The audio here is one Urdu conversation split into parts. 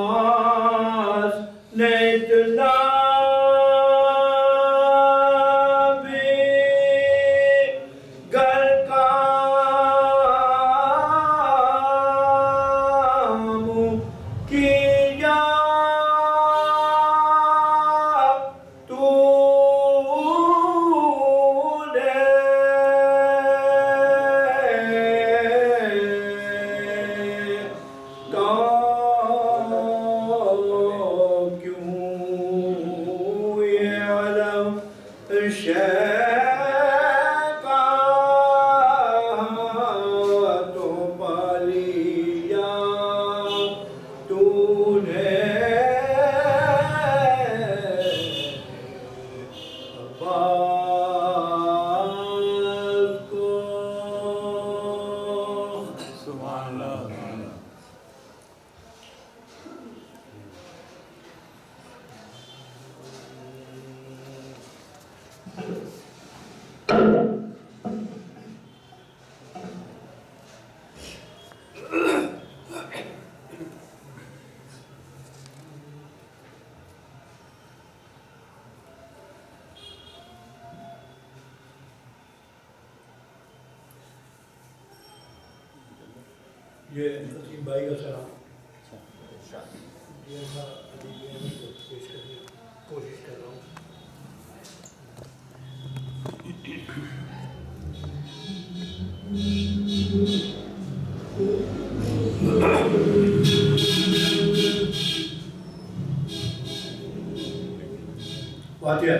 عباس نے اتنا بھی گھر کام کیا تو یہ عظیم بھائی کا سلام پیش کرنے کی کوشش کر رہا ہوں. فاتحہ.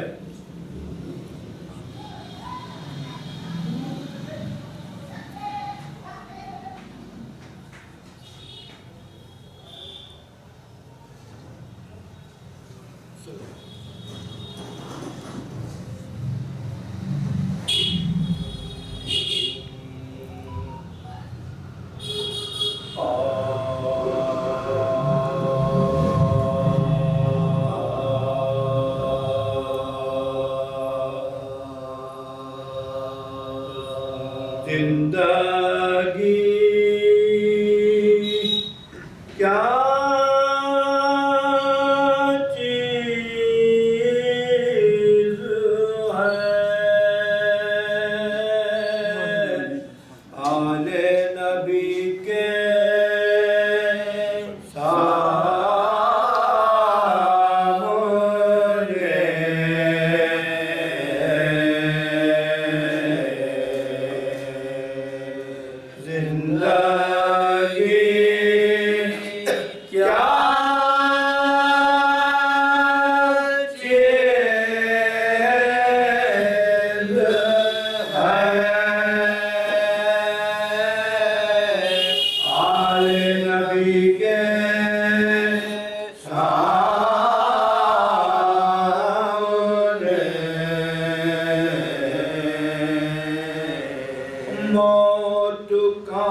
زندگی کیا چیز ہے آل نبی کے موت کا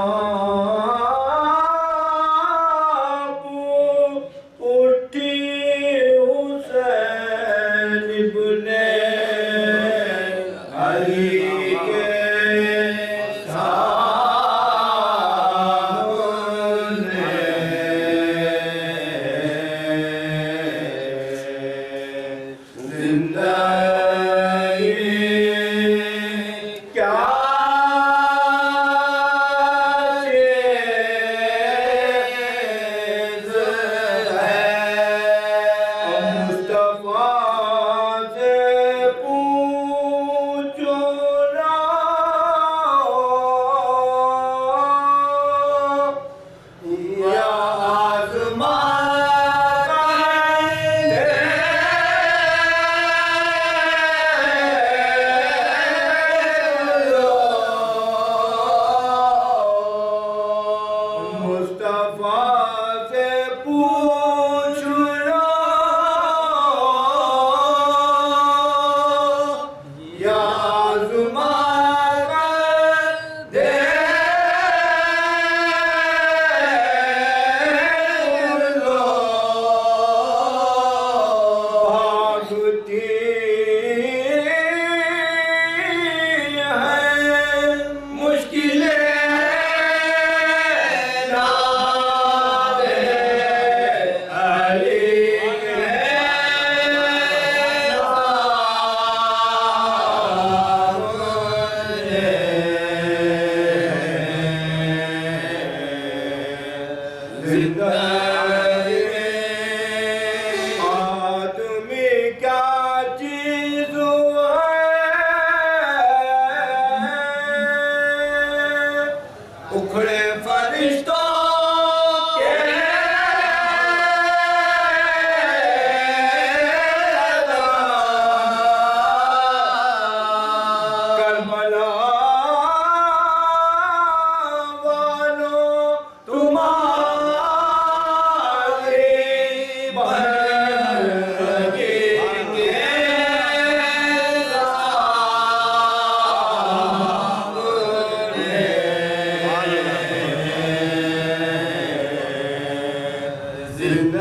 Hasi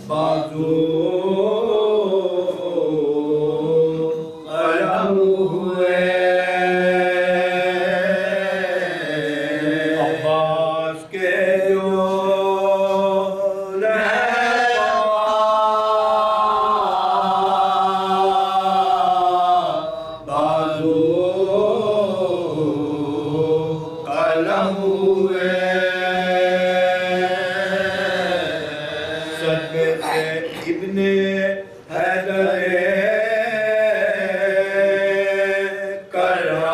بازو قلم ہوئے عباس کے جو ابن حیدر کرار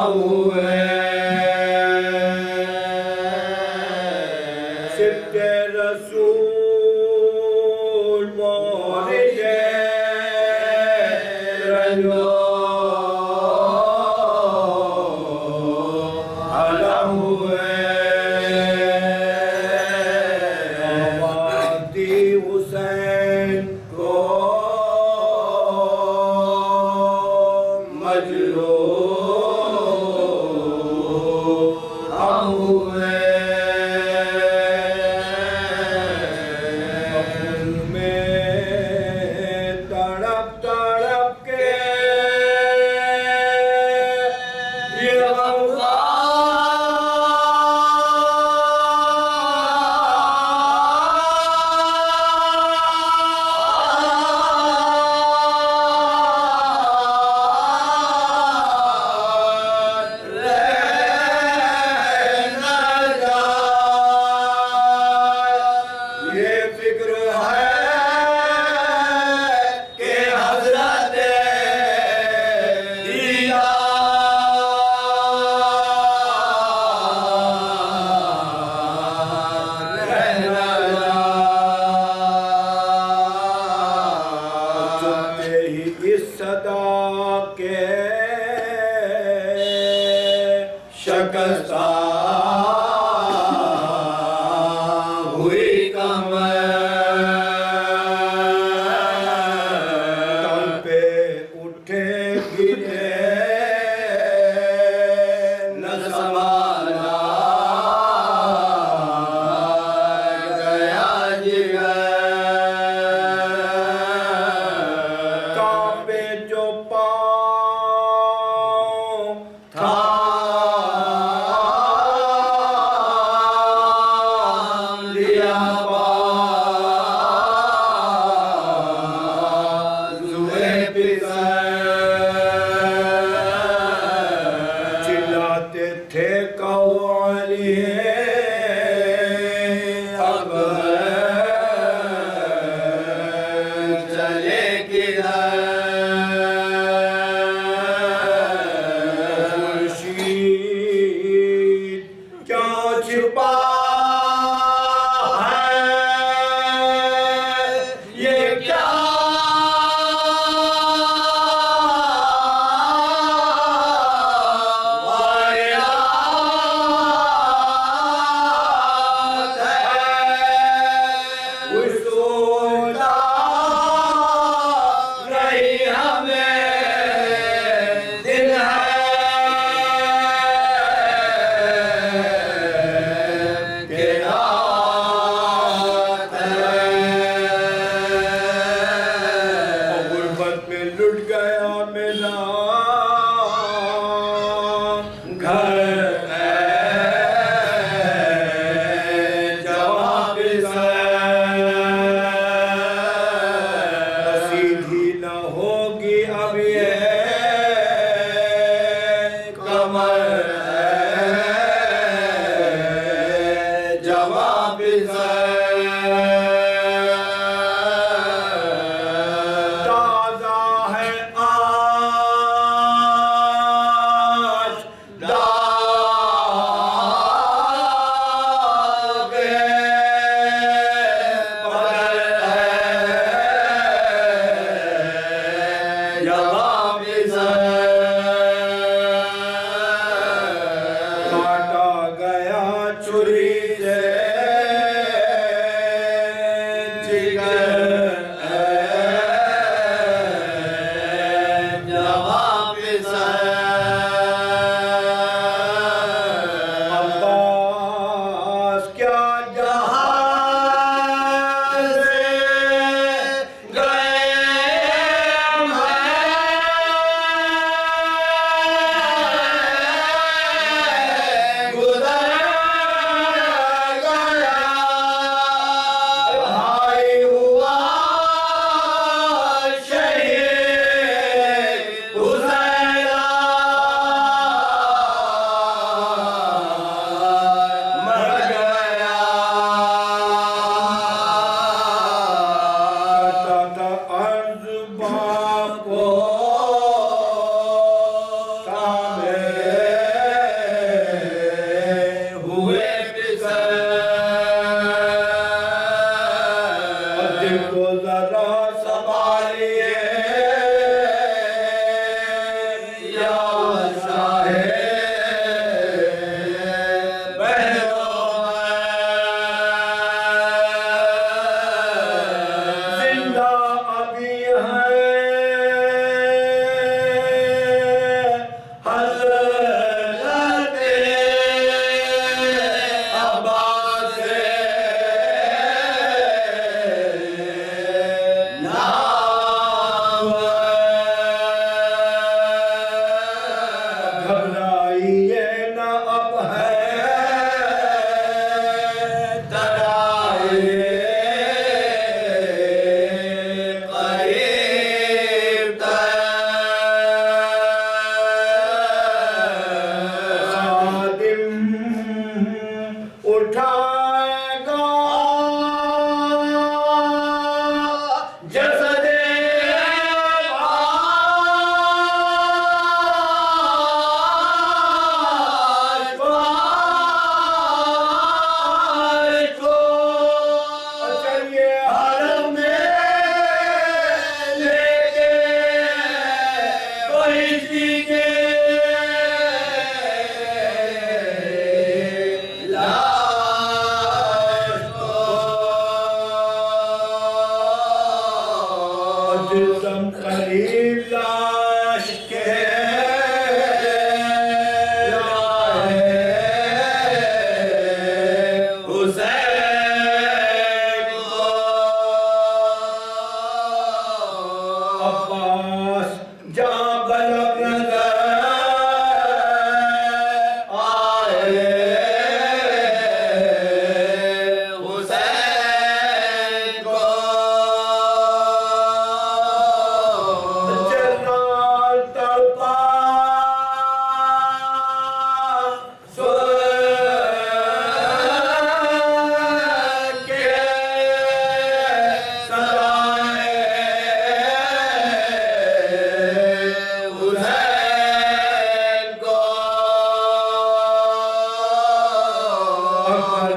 ہوئے سبت رسول مورد رجو علم ہوئے حسین کو مجروح ہوئے خون میں تڑپ تڑپ کے یہ صدا کے شکستہ ہوئی کمر تن پہ اٹھے گرے نہ سنبھالا گیا جگر چلاتے تھے قوالی چلے کدھر خورشید کیوں چھپا ہے یہ کیا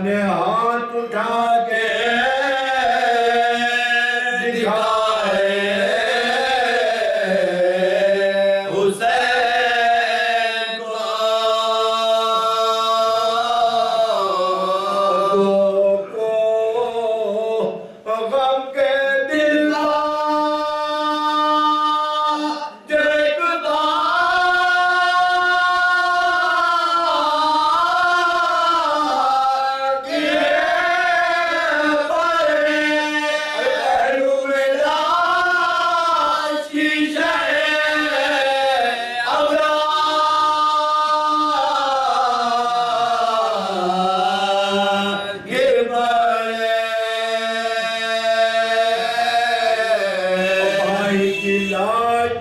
نے ہاتھ اٹھا کے دکھائے حسین کو غم کے دل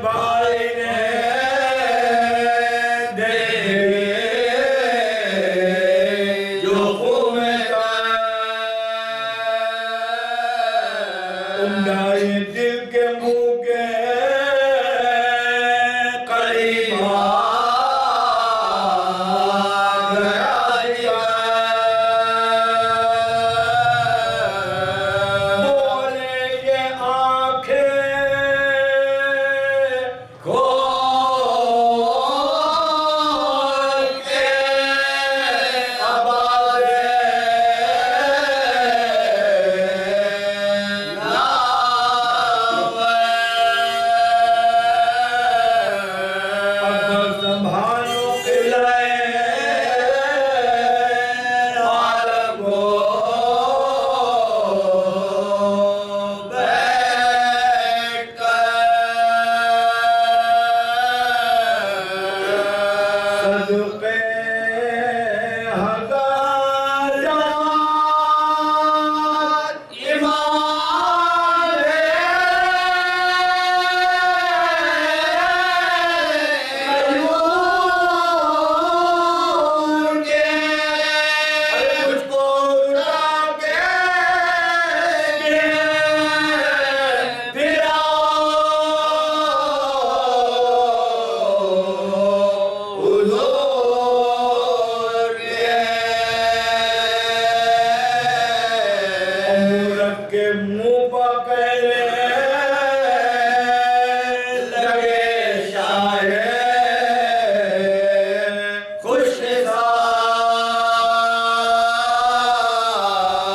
بھائی نے جو خون دل کے منہ کے قریب بولے یہ آنکھیں کے منہ پکڑے لگے شاعر خوش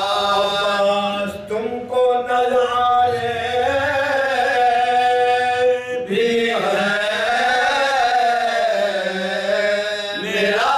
عباس تم کو نظارے بھی ہے میرا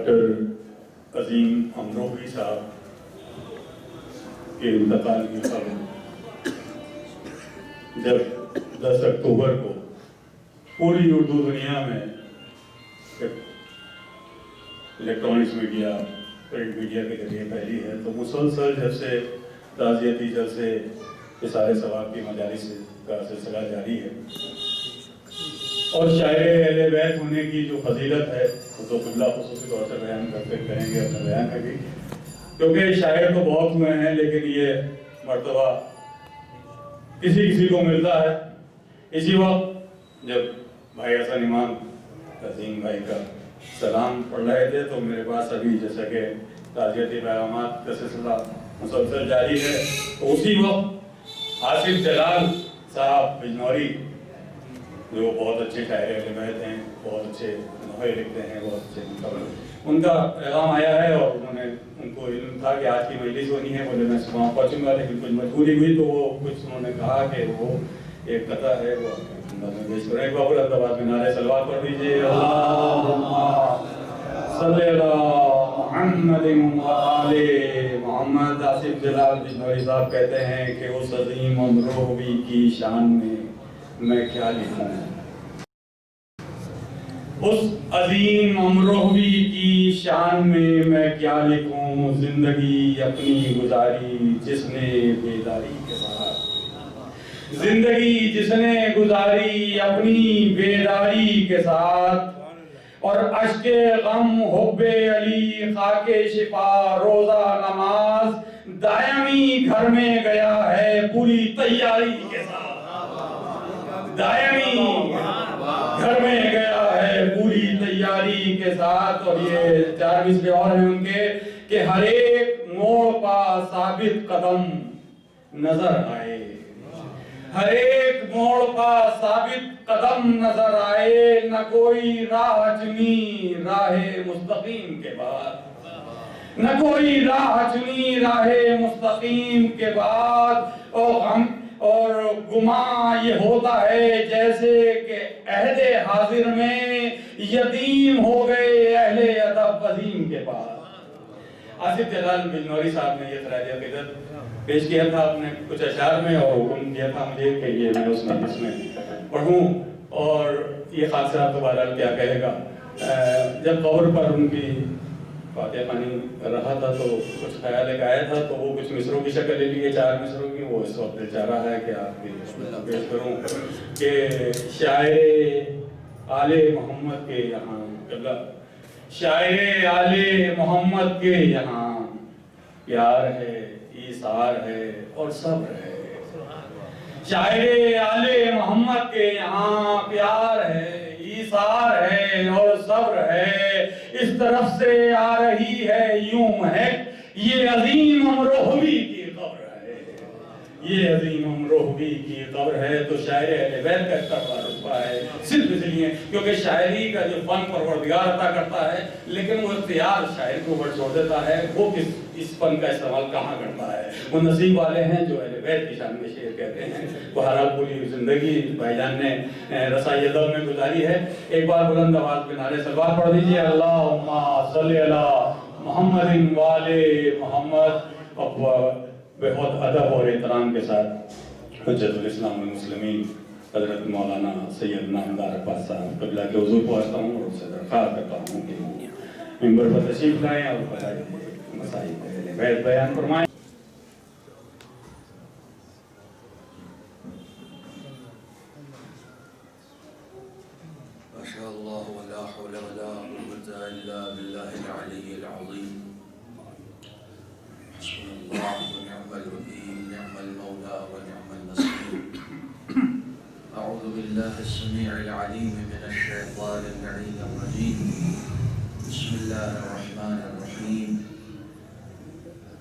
ڈاکٹر عظیم امروہوی صاحب کے انتقال کی خبر جب 10 اکتوبر کو پوری اردو دنیا میں الیکٹرانکس میڈیا پرنٹ میڈیا کے ذریعے پھیلی ہے، تو مسلسل جب سے تعزیتی جلسے اظہار ثواب کی مجالس کا سلسلہ جاری ہے، اور شاعر اہل بیت ہونے کی جو فضیلت ہے وہ تو قبلہ خصوصی طور سے بیان کرتے کریں گے اپنے بیان میں بھی، کیونکہ شاعر تو بہت ہوئے ہیں لیکن یہ مرتبہ کسی کو ملتا ہے۔ اسی وقت جب بھائی حسن امام عظیم بھائی کا سلام پڑھ رہے تھے تو میرے پاس ابھی جیسا کہ تعزیتی پیغامات کا سلسلہ مسلسل جاری ہے، تو اسی وقت آصف جلال صاحب بجنوری جو بہت اچھے شاعر اہل بیت ہیں، بہت اچھے نوحے لکھتے ہیں، بہت اچھے مقبول، ان کا پیغام آیا ہے اور انہوں نے ان کو علم تھا کہ آج کی مجلس ہونی ہے، بولے میں صبح پہنچوں گا، لیکن کچھ مجبوری ہوئی تو وہ کچھ انہوں نے کہا کہ وہ ایک قطع ہے وہ پیش کریں۔ ایک بار بلند آواز میں نعرہ صلوات پڑھ دیجیے، اللہم صلی علی محمد و آل محمد۔ آصف جلال بجنوری صاحب کہتے ہیں کہ اس عظیم امروہوی کی شان میں کیا لکھوں، اس عظیم امروہوی کی شان میں کیا لکھوں، زندگی اپنی گزاری جس نے بیداری کے ساتھ، زندگی جس نے گزاری اپنی بیداری کے ساتھ، اور اشک غم حب علی خاک شفا روزہ نماز دائمی گھر میں گیا ہے پوری تیاری کے ساتھ، دائمی گھر میں گیا ہے پوری تیاری کے ساتھ۔ اور یہ 4 مصرے اور ہیں ان کے کہ ہر ایک موڑ پا ثابت قدم نظر آئے، ہر ایک موڑ پا ثابت قدم نظر آئے، نہ کوئی راہ چنی راہ مستقیم کے بعد، نہ کوئی راہ چنی راہ مستقیم کے بعد، اور گمان یہ ہوتا ہے جیسے کہ عہد حاضر میں یتیم ہو گئے اہل ادب عظیم کے پاس۔ آصف جلال بجنوری صاحب نے یہ خراج عقیدت پیش کیا تھا اپنے کچھ اشعار میں، اور حکم دیا تھا مجھے کہ یہ میں اس میں پڑھوں، اور یہ خاصہ آپ دوبارہ کیا کہے گا۔ جب قبر پر ان کی فاتحہ خوانی رہا تھا تو کچھ خیال ایک آیا تھا، تو وہ کچھ مصروں کی شکل لے لیے، 4 مصروں کی، وہ اس وقت چاہ رہا ہے کہ آپ بھی پیش کروں کہ شاعر آل محمد کے یہاں قبلہ، شاعر آل محمد کے یہاں پیار ہے، ایثار ہے اور صبر ہے، شاعر آل محمد کے یہاں پیار ہے، ایثار ہے اور صبر ہے، اس طرف سے آ رہی ہے یوں مہک، یہ عظیم امروہوی کی قبر ہے، یہ عظیم امروہوی کی قبر ہے۔ تو شاعر اہل بیت کا اس کا بڑا رتبہ ہے، صرف اس لیے کیونکہ شاعری کا جو فن پروردگار عطا کرتا ہے، لیکن وہ اختیار شاعر کو اوپر چھوڑ دیتا ہے، وہ اس فن کا استعمال کہاں کرتا ہے۔ وہ نصیب والے ہیں جو اہل بیت کی شان میں شعر کہتے ہیں۔ بہرحال پوری زندگی بھائی جان نے رسائی ادب میں گزاری ہے۔ ایک بار بلند آواز میں نعرہ صلوات پڑھ دیجیے، اللہم صلی علی محمد و آل محمد۔ بہت ادب اور احترام کے ساتھ حجت الاسلام والمسلمین حضرت مولانا سیدنا امداد عباس صاحب قبلہ کے حضور پہنچتا ہوں اور اس سے درخواست کرتا ہوں کہ ممبر پر تشریف لائیں اور مسائل بیان فرمائیں۔ ما اللہ ولا حول ولا قوة الا باللہ العلی العظیم، حسبنا اللہ ونعم الوکیل، نعم المولا ونعم النصیر۔ اعوذ باللہ السمیع العلیم من الشیطان اللعین الرجیم، بسم اللہ الرحمن الرحیم۔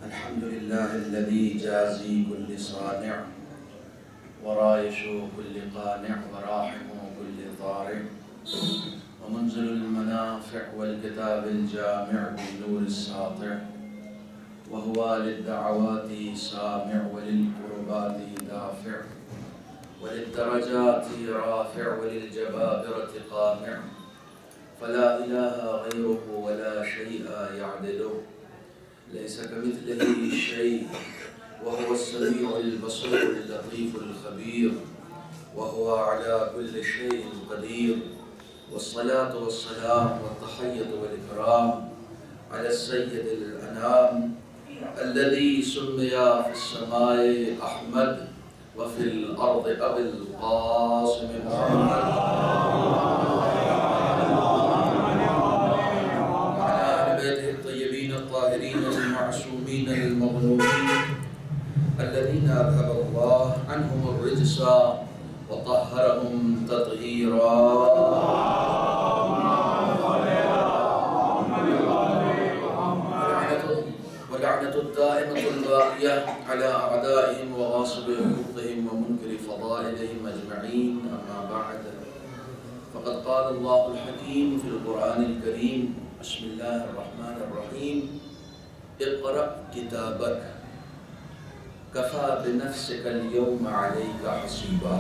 الحمد للہ الذی جازی کل صانع ورائش کل قانع وراحم کل ضارع ومنزل المنافع والكتاب الجامع بالنور الساطع، وهو للدعوات سامع وللقربات دافع وللدرجات رافع وللجبابرة قامع فلا إله غيره ولا شيء يعدله ليس كمثله شيء وهو السميع البصير اللطيف الخبير وهو على كل شيء قدير. والصلاة والسلام والتحية والإكرام على السيد الأنام الذي سمي في السماء أحمد وفي الأرض أبي القاسم محمد وعلى أهل بيته الطيبين الطاهرين المعصومين المظلومين الذين أذهب الله عنهم الرجس وطهرهم تطهيرا. واللعنة الدائمة الباقية على أعدائهم وغاصب حقوقهم ومنكر فضائلهم أجمعين. أما بعد، فقد قال الله الحكيم في القرآن الكريم: بسم الله الرحمن الرحيم، اقرأ كتابك كفى بنفسك اليوم عليك حسيبا.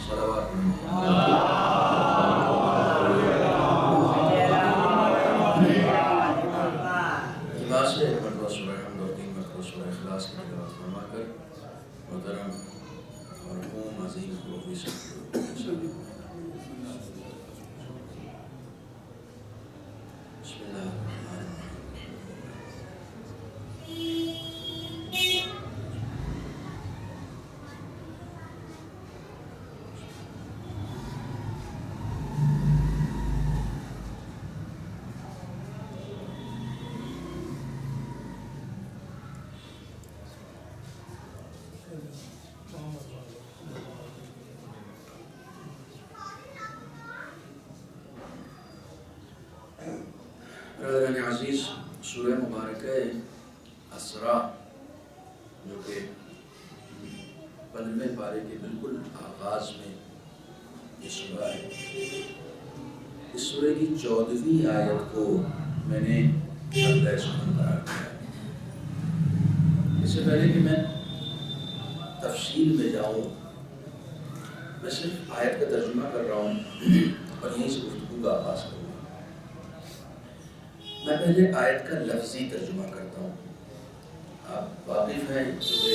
صلوات اخلاص کی تلاوت فرما کر محترم مرحوم عظیم پروفیسر بسم اللہ الرحمن برادران عزیز، سورہ مبارکہ اسراء جو کہ 15ویں پارے کے بالکل آغاز میں یہ سورہ ہے، اس سورہ کی 14ویں آیت کو میں نے حلقہ سخن قرار دیا ہے۔ اس سے پہلے کہ میں تفصیل میں جاؤں، میں صرف آیت کا ترجمہ کر رہا ہوں اور یہیں سے گفتگو کا آغاز کروں۔ میں پہلے آیت کا لفظی ترجمہ کرتا ہوں۔ آپ واقف ہیں کہ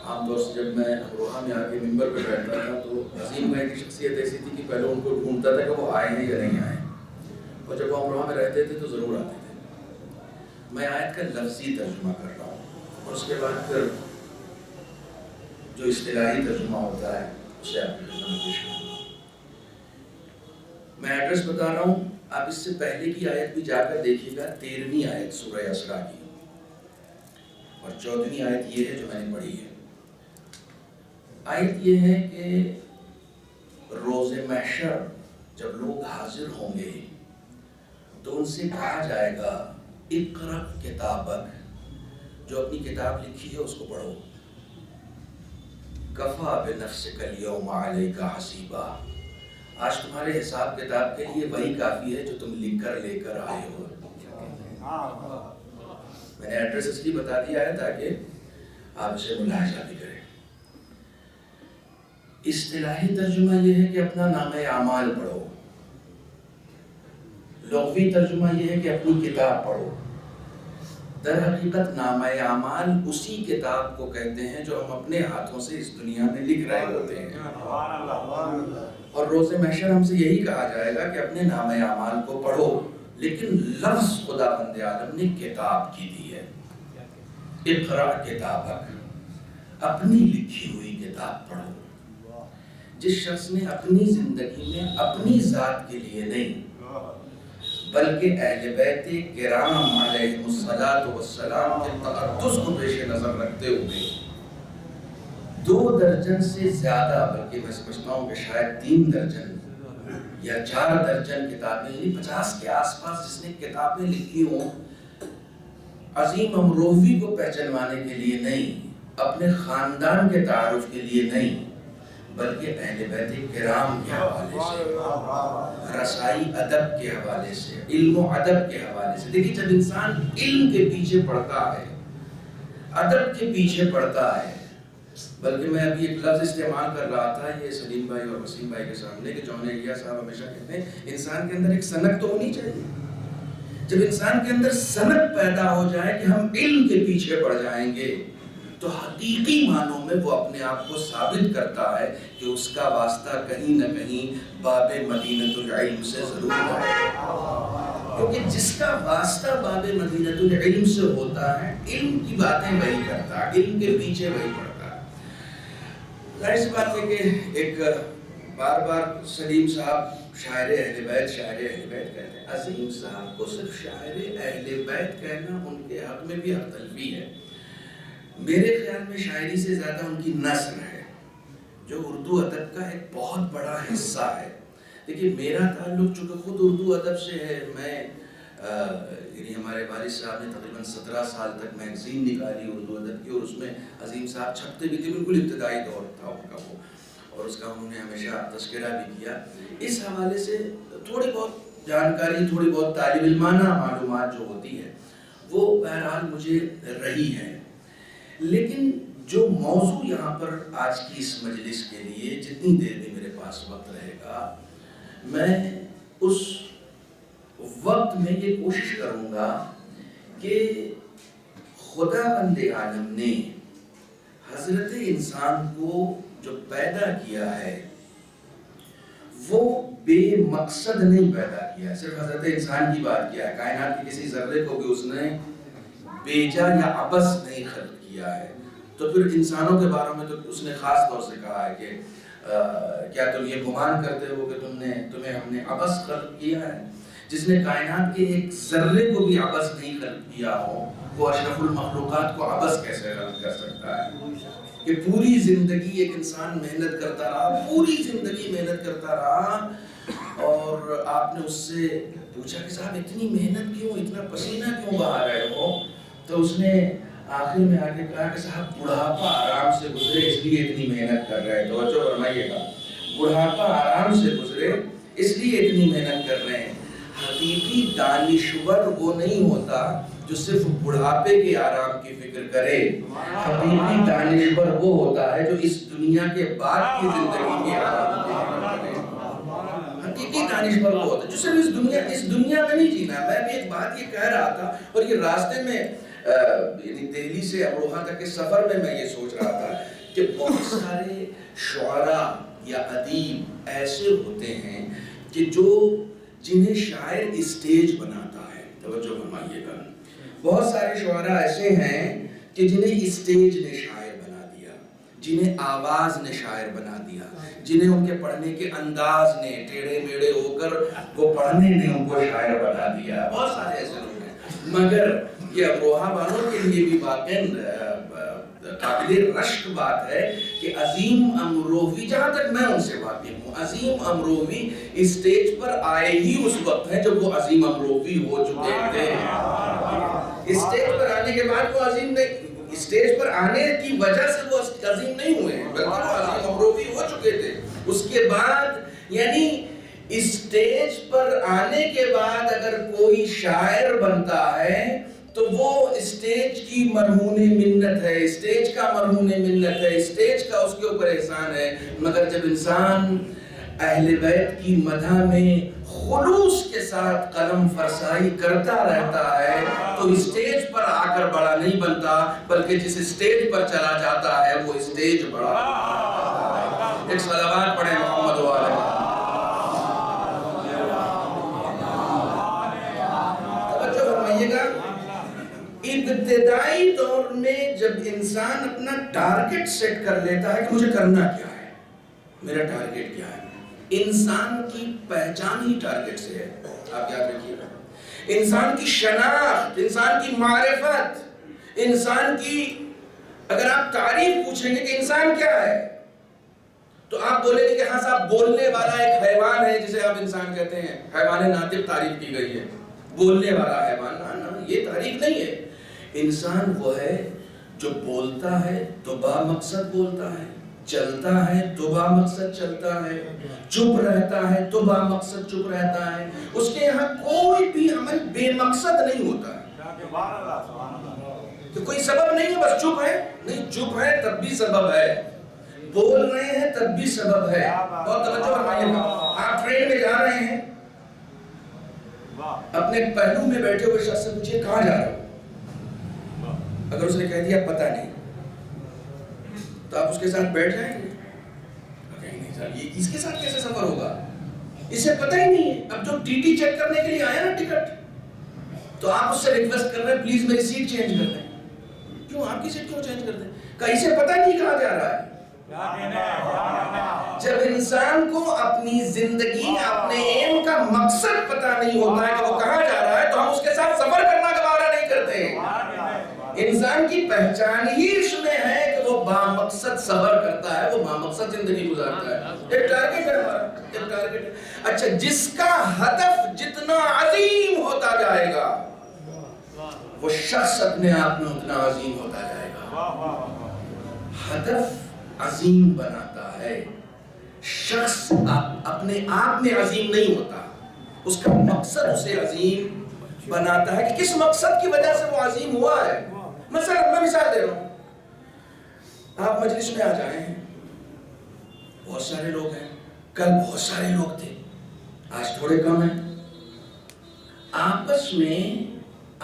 عام طور سے جب میں امروہہ میں آ کے ممبر پہ بیٹھتا تھا تو عظیم بھائی کی شخصیت ایسی تھی کہ پہلے ان کو ڈھونڈتا تھا کہ وہ آئے ہیں یا نہیں آئے، اور جب وہ امروہہ میں رہتے تھے تو ضرور آتے تھے۔ میں آیت کا لفظی ترجمہ کر رہا ہوں اور اس کے بعد پھر جو اصطلاحی ترجمہ ہوتا ہے اسے آپ کے سامنے پیش کروں گا۔ میں ایڈریس بتا رہا ہوں، آپ اس سے پہلے کی آیت بھی جا کر دیکھیے گا، 13ویں آیت سورہ اسراء کی، اور 14ویں آیت یہ ہے جو میں نے پڑھی ہے۔ آیت یہ ہے کہ روز محشر جب لوگ حاضر ہوں گے تو ان سے کہا جائے گا اقرأ کتابک، جو اپنی کتاب لکھی ہے اس کو پڑھو، کفا بنفسک اليوم علیک حسیبا، آج تمہارے حساب کتاب کے لیے وہی کافی ہے جو تم لکھ کر لے کر آئے ہو۔ میں نے ایڈریس اس لیے بتا دیا ہے تاکہ آپ اسے ملاحظہ بھی کریں۔ اصطلاحی ترجمہ یہ ہے کہ اپنا نامہ اعمال پڑھو، لغوی ترجمہ یہ ہے کہ اپنی کتاب پڑھو۔ در حقیقت نامہ اعمال اسی کتاب کو کہتے ہیں جو ہم اپنے ہاتھوں سے اس دنیا میں لکھ رہے ہوتے ہیں، اور روز محشر ہم سے یہی کہا جائے گا کہ اپنے نامہ اعمال کو پڑھو، لیکن لفظ خدا بند عالم نے کتاب کی دی ہے۔ اقرأ کتابک، اپنی لکھی ہوئی کتاب پڑھو۔ جس شخص نے اپنی زندگی میں اپنی ذات کے لیے نہیں بلکہ اہل بیت کرام علیہم الصلاۃ والسلام کے تقدس کو پیش نظر رکھتے ہوئے 2 درجن سے زیادہ، بلکہ میں سمجھتا ہوں کہ شاید 3 درجن یا 4 درجن کتابیں، یعنی 50 کے آس پاس جس نے کتابیں لکھی ہوں، عظیم امروہوی کو پہچانوانے کے لیے نہیں، اپنے خاندان کے تعارف کے لیے نہیں، بلکہ اہل بیت کرام کے حوالے سے، رسائی ادب کے حوالے سے، علم و ادب کے حوالے سے۔ دیکھیں، جب انسان علم کے پیچھے پڑتا ہے، ادب کے پیچھے پڑتا ہے، بلکہ میں ابھی ایک لفظ استعمال کر رہا تھا یہ سلیم بھائی اور وسیم بھائی کے سامنے کہ جون ایلیا صاحب ہمیشہ کہتے ہیں انسان کے اندر ایک سنک تو ہونی چاہیے. جب انسان کے اندر سنک پیدا ہو جائے کہ ہم علم کے پیچھے پڑ جائیں گے تو حقیقی معنوں میں وہ اپنے آپ کو ثابت کرتا ہے کہ اس کا واسطہ کہیں نہ کہیں باب مدینۃ العلم سے ضرور ہے. کیونکہ جس کا واسطہ باب مدینۃ العلم سے ہوتا ہے علم کی باتیں وہی کرتا ہے, علم کے پیچھے وہی پڑتا ہے. ظاہر سی بات ہے کہ ایک بار بار سلیم صاحب شاعر اہل بیت کہتے ہیں. عظیم صاحب کو صرف شاعر اہل بیت کہنا ان کے حق میں بھی حق تلفی ہے. میرے خیال میں شاعری سے زیادہ ان کی نثر ہے جو اردو ادب کا ایک بہت بڑا حصہ ہے. دیکھیے میرا تعلق چونکہ خود اردو ادب سے ہے, میں یعنی ہمارے والد صاحب نے تقریباً 17 سال تک میگزین نکالی اردو ادب کی, اور اس میں عظیم صاحب چھپتے بھی تھے, بالکل ابتدائی دور تھا ان کا وہ, اور اس کا انہوں نے ہمیشہ تذکرہ بھی کیا. اس حوالے سے تھوڑی بہت جانکاری, تھوڑی بہت طالب علمانہ معلومات جو ہوتی ہے وہ بہرحال مجھے رہی ہے. لیکن جو موضوع یہاں پر آج کی اس مجلس کے لیے جتنی دیر بھی میرے پاس وقت رہے گا, میں اس وقت میں یہ کوشش کروں گا کہ خداوند عالم نے حضرت انسان کو جو پیدا کیا ہے وہ بے مقصد نہیں پیدا کیا. صرف حضرت انسان کی بات کیا ہے, کائنات کے کسی ذرے کو بھی اس نے بیجا یا عبث نہیں خلق کیا ہے. تو پھر انسانوں کے بارے میں تو اس نے خاص طور سے کہا ہے کہ کیا تم یہ گمان کرتے ہو کہ تمہیں ہم نے عبث خلق کیا ہے. جس نے کائنات کے ایک ذرے کو بھی عبث نہیں خلق کیا ہو وہ اشرف المخلوقات کو عبث کیسے خلق کر سکتا ہے. کہ پوری زندگی ایک انسان محنت کرتا رہا, پوری زندگی محنت کرتا رہا, اور آپ نے اس سے پوچھا کہ صاحب اتنی محنت کیوں, اتنا پسینہ کیوں بہا رہے ہو؟ تو اس نے آخر میں آ کے کہا کہ صاحب بڑھاپا آرام سے گزرے اس لیے اتنی محنت کر رہے ہیں. توجہ فرمائیے گا, بڑھاپا آرام سے گزرے اس لیے اتنی محنت کر رہے ہیں. حقیقی دانشور وہ نہیں ہوتا جو صرف بڑھاپے کے آرام کی فکر کرے. حقیقی دانشور وہ ہوتا ہے جو اس دنیا کے بعد کی زندگی کے آرام کی فکر کرے. حقیقی دانشور وہ ہوتا ہے جو صرف اس دنیا میں نہیں جینا. میں بھی ایک بات یہ کہہ رہا تھا, اور یہ راستے میں یعنی دہلی سے امروہہ تک کے سفر میں یہ سوچ رہا تھا کہ بہت سارے شعراء یا ادیب ایسے ہوتے ہیں کہ جنہیں شاعر اسٹیج بناتا ہے. توجہ فرمائیے گا, بہت سارے شعراء ایسے ہیں کہ جنہیں اسٹیج نے شاعر بنا دیا, جنہیں آواز نے شاعر بنا دیا, جنہیں ان کے پڑھنے کے انداز نے ٹیڑھے میڑھے ہو کر وہ پڑھنے نے ان کو شاعر بنا دیا. بہت سارے ایسے لوگ ہیں. مگر یہ امروہہ والوں کے لیے بھی واقعاً قابل رشک بات ہے کہ عظیم امروہوی, جہاں تک میں ان سے واقف ہوں, عظیم امروہوی اسٹیج پر آئے ہی اس وقت ہیں جب وہ عظیم امروہوی ہو چکے تھے. اسٹیج پر آنے کے بعد وہ عظیم نہیں, اسٹیج پر آنے کی وجہ سے وہ عظیم نہیں ہوئے, بلکہ وہ عظیم امروہوی ہو چکے تھے. اس کے بعد یعنی اسٹیج پر آنے کے بعد اگر کوئی شاعر بنتا ہے تو وہ اسٹیج کی مرہون منت ہے, اسٹیج کا مرہون منت ہے, اسٹیج کا اس کے اوپر احسان ہے. مگر جب انسان اہل بیت کی مدح میں خلوص کے ساتھ قلم فرسائی کرتا رہتا ہے تو اسٹیج پر آ کر بڑا نہیں بنتا, بلکہ جس اسٹیج پر چلا جاتا ہے وہ اسٹیج بڑا. ایک صلوات پڑھیں محمد و آلہ. توجہ فرمائیے گا, ابتدائی دور میں جب انسان اپنا ٹارگٹ سیٹ کر لیتا ہے کہ مجھے کرنا کیا ہے, میرا ٹارگٹ کیا ہے, انسان کی پہچان ہی ٹارگٹ سے ہے. آپ یاد رکھیے گا, انسان کی شناخت, انسان کی معرفت, انسان کی اگر آپ تعریف پوچھیں گے کہ انسان کیا ہے تو آپ بولیں گے کہ ہاں صاحب بولنے والا ایک حیوان ہے جسے آپ انسان کہتے ہیں, حیوان ناطق تعریف کی گئی ہے, بولنے والا حیوان. نا یہ تعریف نہیں ہے. انسان وہ ہے جو بولتا ہے تو با مقصد بولتا ہے, چلتا ہے تو با مقصد چلتا ہے, چپ رہتا ہے تو با مقصد چپ رہتا ہے. اس کے یہاں کوئی بھی عمل بے مقصد نہیں ہوتا ہے. کہ کوئی سبب نہیں ہے، بس چپ ہے؟ نہیں، چپ ہے تب بھی سبب ہے، بول رہے ہیں تب بھی سبب ہے۔ بہت توجہ فرمائیے گا، آپ ٹرین میں جا رہے ہیں، اپنے پہلو میں بیٹھے ہوئے شخص سے پوچھئے کہاں جا رہے ہو؟ اگر اس نے کہہ دیا پتہ نہیں، تو آپ اس کے ساتھ بیٹھ جائیں گے؟ کہیں نہیں صاحب، یہ اس کے ساتھ کیسے سفر ہوگا؟ اسے پتہ ہی نہیں ہے۔ اب جو ٹی ٹی چیک کرنے کے لیے آیا نا ٹکٹ، تو آپ اس سے ریکویسٹ کر رہے ہیں پلیز میری سیٹ چینج کر دیں۔ کیوں آپ کی سیٹ کیوں چینج کر دیں؟ کہ اسے پتہ نہیں کہاں جا رہا ہے۔ جب انسان کو اپنی زندگی، اپنے ایم کا مقصد پتہ نہیں ہوتا ہے کہ وہ کہاں جا رہا ہے، تو ہم اس کے ساتھ سفر کرنا گوارا نہیں کرتے۔ انسان کی پہچان ہی اس میں ہے کہ وہ بامقصد سفر کرتا ہے، وہ بامقصد زندگی گزارتا ہے۔ ایک ٹارگٹ ہے ہمارا، ایک ٹارگٹ ہے۔ اچھا، جس کا ہدف جتنا عظیم ہوتا جائے گا، وہ شخص اپنے آپ میں اتنا عظیم ہوتا جائے گا۔ ہدف عظیم بناتا ہے، شخص اپنے آپ میں عظیم نہیں ہوتا، اس کا مقصد اسے عظیم بناتا ہے کہ کس مقصد کی وجہ سے وہ عظیم ہوا ہے۔ مثلا میں مثال دے رہا ہوں، آپ مجلس میں آ جائیں، بہت سارے لوگ ہیں، کل بہت سارے لوگ تھے، آج تھوڑے کم ہیں، آپس میں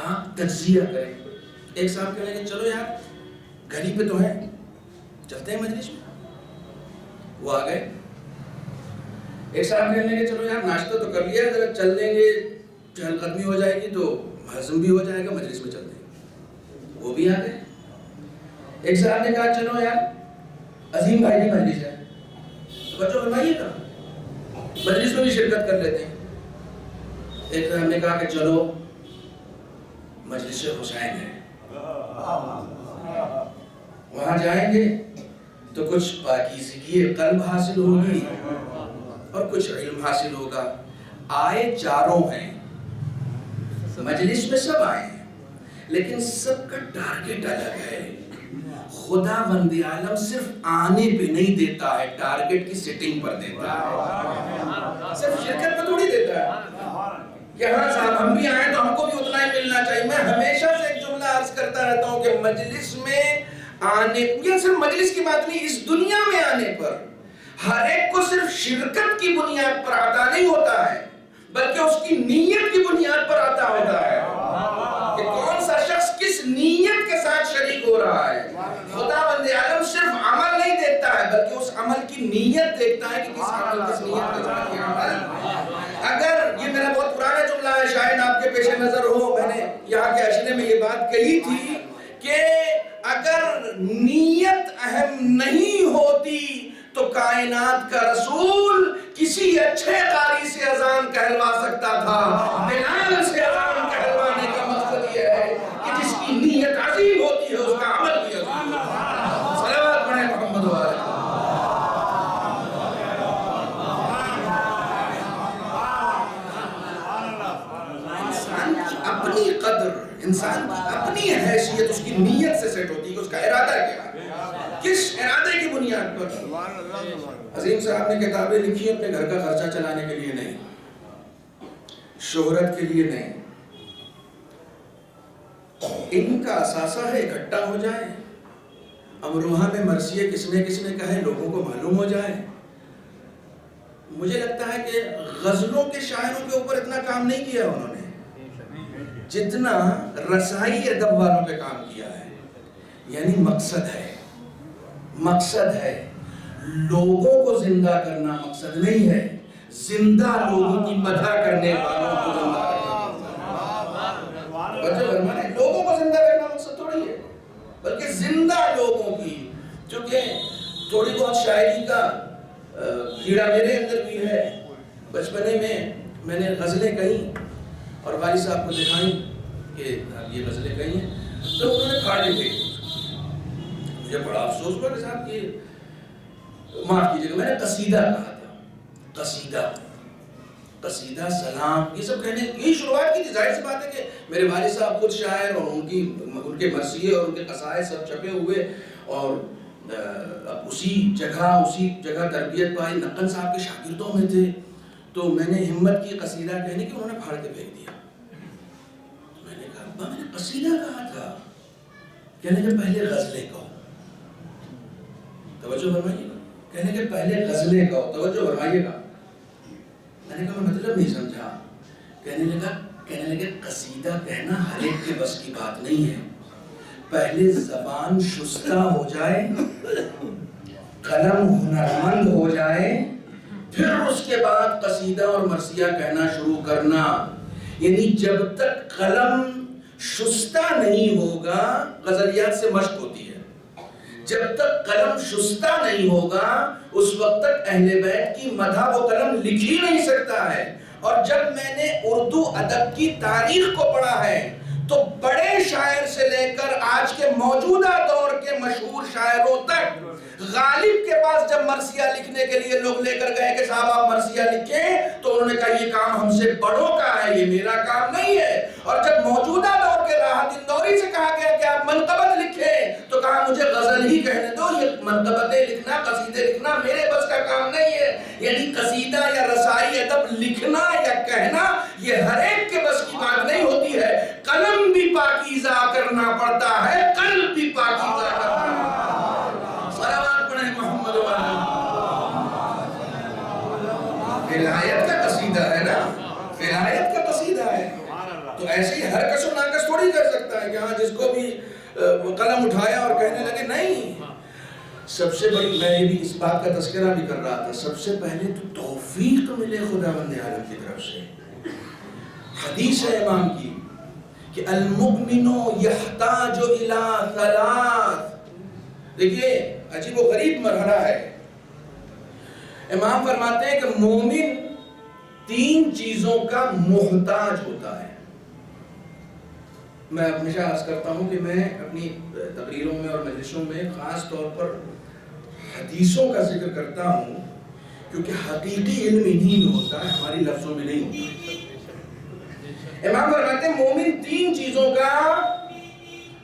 آپ تجزیہ کریں۔ ایک صاحب کہنے کہ چلو یار گھڑی پہ تو ہیں، چلتے ہیں مجلس میں، وہ آ گئے۔ ایک صاحب کہنے کہ چلو یار ناشتہ تو کر لیا، ذرا چل لیں گے، چہل قدمی ہو جائے گی تو ہضم بھی ہو جائے گا، مجلس میں چلتے ہیں، وہ بھی آ گئے۔ ایک صاحب نے کہا چلو یار عظیم بھائی کی مجلس ہے، تو بچوں فرمائیے گا مجلس میں بھی شرکت کر لیتے ہیں۔ ایک صاحب نے کہا کہ چلو مجلس حسین ہے، وہاں جائیں گے تو کچھ پاکیزگی قلب حاصل ہوگی اور کچھ علم حاصل ہوگا۔ آئے چاروں ہیں، مجلس میں سب آئے ہیں، لیکن سب کا ٹارگٹ الگ ہے۔ خدا بند عالم صرف آنے پہ نہیں دیتا ہے، ٹارگٹ کی سیٹنگ پر دیتا ہے، صرف شرکت پہ تھوڑی دیتا ہے کہ ہاں صاحب ہم بھی آئیں تو ہم کو بھی اتنا ہی ملنا چاہیے۔ میں ہمیشہ سے ایک جملہ عرض کرتا رہتا ہوں کہ مجلس میں آنے، یہ صرف مجلس کی بات نہیں، اس دنیا میں آنے پر ہر ایک کو صرف شرکت کی بنیاد پر آتا نہیں ہوتا ہے، بلکہ اس کی نیت کی بنیاد پر آتا ہوتا ہے کہ کون سا شخص کس نیت کے ساتھ شریک ہو رہا ہے۔ خدا بند عالم صرف عمل نہیں دیکھتا ہے، بلکہ اس عمل کی نیت دیکھتا ہے کہ کس عمل کس نیت کے ساتھ یہ عمل۔ اگر یہ میرا بہت پرانا جملہ ہے، شاید آپ کے پیش نظر ہو، میں نے یہاں کے اشرے میں یہ بات کہی تھی کہ اگر نیت اہم نہیں ہوتی تو کائنات کا رسول کسی اچھے قاری سے اذان کہلوا سکتا تھا۔ بلال سے اذان کہلوانے کا مقصد یہ ہے کہ جس کی نیت عظیم ہوتی ہے اس کا عمل بھی عظیم ہوتا ہے۔ صلوات پڑھیں محمد و آلہ۔ انسان کی اپنی قدر، انسان کی اپنی حیثیت اس کی نیت سے سیٹ ہوتی ہے کہ اس کا ارادہ کیا ہے، کس ارادے کی بنیاد پر۔ عظیم صاحب نے کتابیں لکھی اپنے گھر کا خرچہ چلانے کے لیے نہیں، شہرت کے لیے نہیں، ان کا اثاثہ ہے اکٹھا ہو جائے، امروہہ میں مرثیہ کس نے کہے لوگوں کو معلوم ہو جائے۔ مجھے لگتا ہے کہ غزلوں کے شاعروں کے اوپر اتنا کام نہیں کیا انہوں نے جتنا رسائی ادب والوں پہ کام کیا ہے۔ یعنی مقصد ہے لوگوں کو زندہ کرنا، مقصد نہیں ہے زندہ لوگوں کی مدح کرنے والوں کو زندہ کرنا۔ لوگوں کو زندہ کرنا مقصد تھوڑی ہے، بلکہ زندہ لوگوں کی، چونکہ تھوڑی بہت شاعری کا کیڑا میرے اندر بھی ہے۔ بچپنے میں نے غزلیں کہیں اور والد صاحب کو دکھائیں کہ یہ غزلیں کہیں ہیں، تو انہوں نے پھاڑ لی گئی۔ مجھے بڑا افسوس ہوا کہ صاحب یہ معاف کیجیے گا، میں نے قصیدہ کہا تھا، قصیدہ سلام، یہ سب کہنے یہی شروعات کی تھی۔ ظاہر سی بات ہے کہ میرے والد صاحب خود شاعر اور ان کے مرثیے اور ان کے قصائد سب چھپے ہوئے، اور اب اسی جگہ تربیت پائی، نقن صاحب کے شاگردوں میں تھے، تو میں نے ہمت کی قصیدہ کہنے کی، انہوں نے پھاڑ کے پھینک دیا۔ میں نے کہا ابا میں نے قصیدہ کہا تھا، کہنے کہ پہلے غزلیں کہو، توجہ فرمائیے گا، کہنے کہ پہلے غزلیں کہو، توجہ فرمائیے گا۔ میں نے کہا میں مطلب نہیں سمجھا۔ کہنے لگے قصیدہ کہنا ہر ایک کے بس کی بات نہیں ہے، پہلے زبان شستہ ہو جائے، قلم ہنرمند ہو جائے، پھر اس کے بعد قصیدہ اور مرثیہ کہنا شروع کرنا۔ یعنی جب تک قلم شستہ نہیں ہوگا، غزلیات سے مشق ہوتی ہے، جب تک قلم شستہ نہیں ہوگا اس وقت تک اہل بیت کی مدح و قلم لکھ ہی نہیں سکتا ہے۔ اور جب میں نے اردو ادب کی تاریخ کو پڑھا ہے تو بڑے شاعر سے لے کر آج کے موجودہ دور کے مشہور شاعروں تک، غالب کے پاس جب مرثیہ لکھنے کے لیے لوگ لے کر گئے کہ صاحب آپ مرثیہ لکھیں، تو انہوں نے کہا یہ کام ہم سے بڑوں کا ہے، یہ میرا کام نہیں ہے۔ اور جب موجودہ دور کے راحت اندوری سے کہا گیا کہ آپ منقبت لکھیں، تو کہا مجھے غزل ہی کہنے دو، یہ منقبتیں لکھنا، قصیدے لکھنا میرے بس کا کام نہیں ہے۔ یعنی قصیدہ یا رسائی ادب لکھنا یا کہنا یہ ہر ایک کے بس کی بات نہیں ہوتی ہے۔ قلم بھی پاکیزہ کرنا پڑتا ہے، قلب بھی پاکیزہ کرنا پڑتا ہے۔ صلوات پڑھیں محمد والا۔ ولایت کا قصیدہ ہے نا، ولایت کا قصیدہ ہے، تو ایسے ہی ہر کس و ناکس تھوڑی کر سکتا ہے کہ ہاں جس کو بھی قلم اٹھایا اور کہنے لگے۔ نہیں، سب سے بڑی، میں بھی اس بات کا تذکرہ بھی کر رہا تھا، سب سے پہلے تو توفیق ملے خداوند عالم کی طرف سے۔ حدیث ہے امام کی کہ المؤمن یحتاج الی ثلاث۔ دیکھیے عجیب و غریب مرحلہ ہے۔ امام فرماتے ہیں کہ مومن 3 چیزوں کا محتاج ہوتا ہے۔ میں ہمیشہ عرض کرتا ہوں کہ میں اپنی تقریروں میں اور مجلسوں میں خاص طور پر حدیثوں کا ذکر کرتا ہوں، کیونکہ حقیقی علم انہی میں ہوتا ہے، ہماری لفظوں میں نہیں ہوتا۔ امام فرماتے ہیں مومن 3 چیزوں کا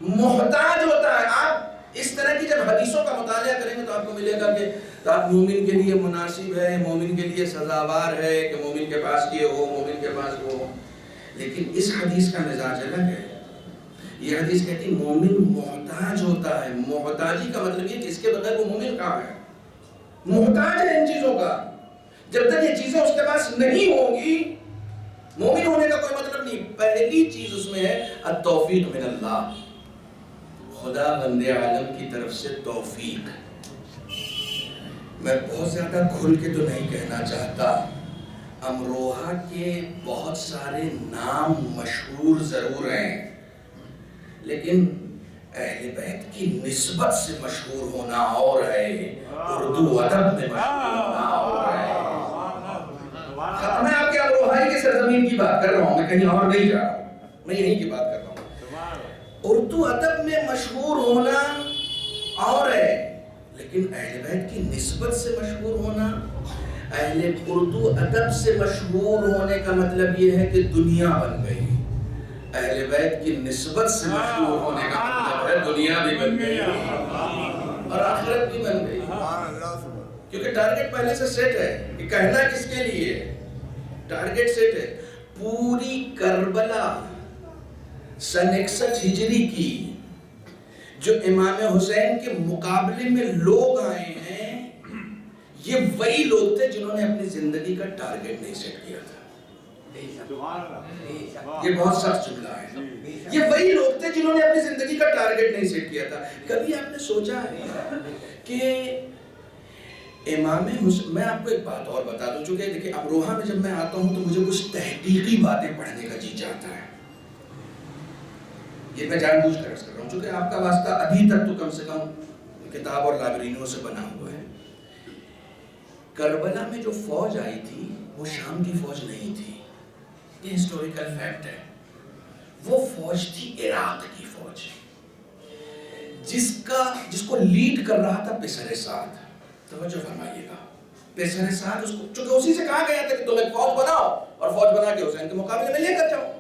محتاج ہوتا ہے۔ آپ اس طرح کی جب حدیثوں کا مطالعہ کریں گے تو آپ کو ملے گا کہ مومن کے لیے مناسب ہے، مومن کے لیے سزاوار ہے کہ مومن کے پاس یہ ہو، مومن کے پاس وہ ہو، لیکن اس حدیث کا مزاج الگ ہے۔ یہ حدیث کہتی ہے مومن محتاج ہوتا ہے۔ محتاجی کا مطلب یہ کہ اس کے بغیر وہ مومن کہاں ہے، محتاج ہے ان چیزوں کا۔ جب تک یہ چیزیں اس کے پاس نہیں ہوں گی، مومن ہونے کا کوئی مطلب نہیں۔ پہلی چیز اس میں ہے التوفیق من اللہ، خدا بند عالم کی طرف سے توفیق۔ میں بہت زیادہ کھل کے تو نہیں کہنا چاہتا، امروہہ کے بہت سارے نام مشہور ضرور ہیں، لیکن اہل بیت کی نسبت سے مشہور ہونا اور ہے، اردو ادب میں مشہور ہونا اور ہے۔ میں آپ کے امروہائی کی سرزمین کی بات کر رہا ہوں، میں کہیں اور نہیں جا رہا ہوں، میں یہیں کی بات کر رہا ہوں۔ اردو ادب میں مشہور ہونا اور ہے، لیکن اہل بیت کی نسبت سے مشہور ہونا، اہل اردو ادب سے مشہور ہونے کا مطلب یہ ہے کہ دنیا بن گئی، اہل بیت کی نسبت سے مشہور ہونے کا مطلب ہے دنیا بھی بن گئی اور آخرت بھی بن گئی، کیونکہ ٹارگٹ پہلے سے سیٹ ہے کہ کہنا کس کے لیے، ٹارگٹ سیٹ ہے۔ پوری کربلا سن 61 ہجری کی جو امام حسین کے مقابلے میں لوگ آئے ہیں، یہ وہی لوگ تھے جنہوں نے اپنی زندگی کا ٹارگٹ نہیں سیٹ کیا تھا۔ یہ بہت سخت جملہ ہے، یہ وہی لوگ تھے جنہوں نے اپنی زندگی کا ٹارگٹ نہیں سیٹ کیا تھا۔ کبھی آپ نے سوچا ہے کہ امام حسین، میں آپ کو ایک بات اور بتا دوں، چونکہ دیکھیں امروہہ میں جب میں آتا ہوں تو مجھے کچھ تحقیقی باتیں پڑھنے کا جی چاہتا ہے، یہ میں جان بوجھ کر رہا ہوں، چونکہ آپ کا واسطہ ابھی تک تو کم سے کم کتاب اور لائبرینیوں سے بنا ہوا ہے۔ کربلا میں جو فوج آئی تھی وہ شام کی فوج نہیں تھی، یہ ہسٹوریکل فیکٹ ہے، وہ فوج تھی عراق کی فوج، جس کو لیڈ کر رہا تھا بسر سعد۔ توجہ فرمائیے گا، بسر سعد اس کو، چونکہ اسی سے کہا گیا تھا کہ تم ایک فوج بناؤ اور فوج بنا کے حسین کے مقابلے میں لے کر جاؤ،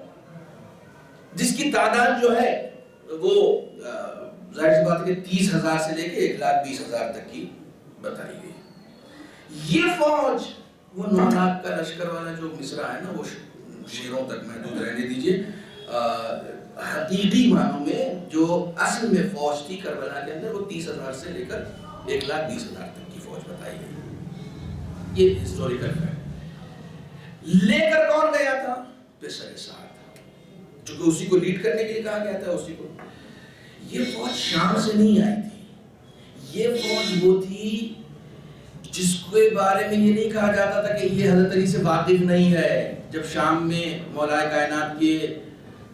جس کی تعداد جو ہے وہ ظاہر سی بات ہے کہ 30,000 سے لے کے 1,20,000 تک کی بتائی گئی۔ یہ فوج وہ 9 لاکھ کا لشکر والا جو مصرع ہے نا، وہ شیروں تک محدود رہنے دیجئے، حقیقی معنوں میں جو اصل میں فوج تھی کربلا کے اندر وہ 30,000 سے لے کر 1,20,000 تک کی فوج بتائی گئی. یہ ہسٹوریکل ہے. لے کر کون گیا تھا؟ بشر سعد، چونکہ اسی کو لیڈ کرنے کے لیے کہا گیا تھا. اسی کو یہ فوج شام سے نہیں آئی تھی. یہ فوج وہ تھی جس کے بارے میں یہ نہیں کہا جاتا تھا کہ یہ حضرت علی سے واقف نہیں ہے. جب شام میں مولا کائنات کے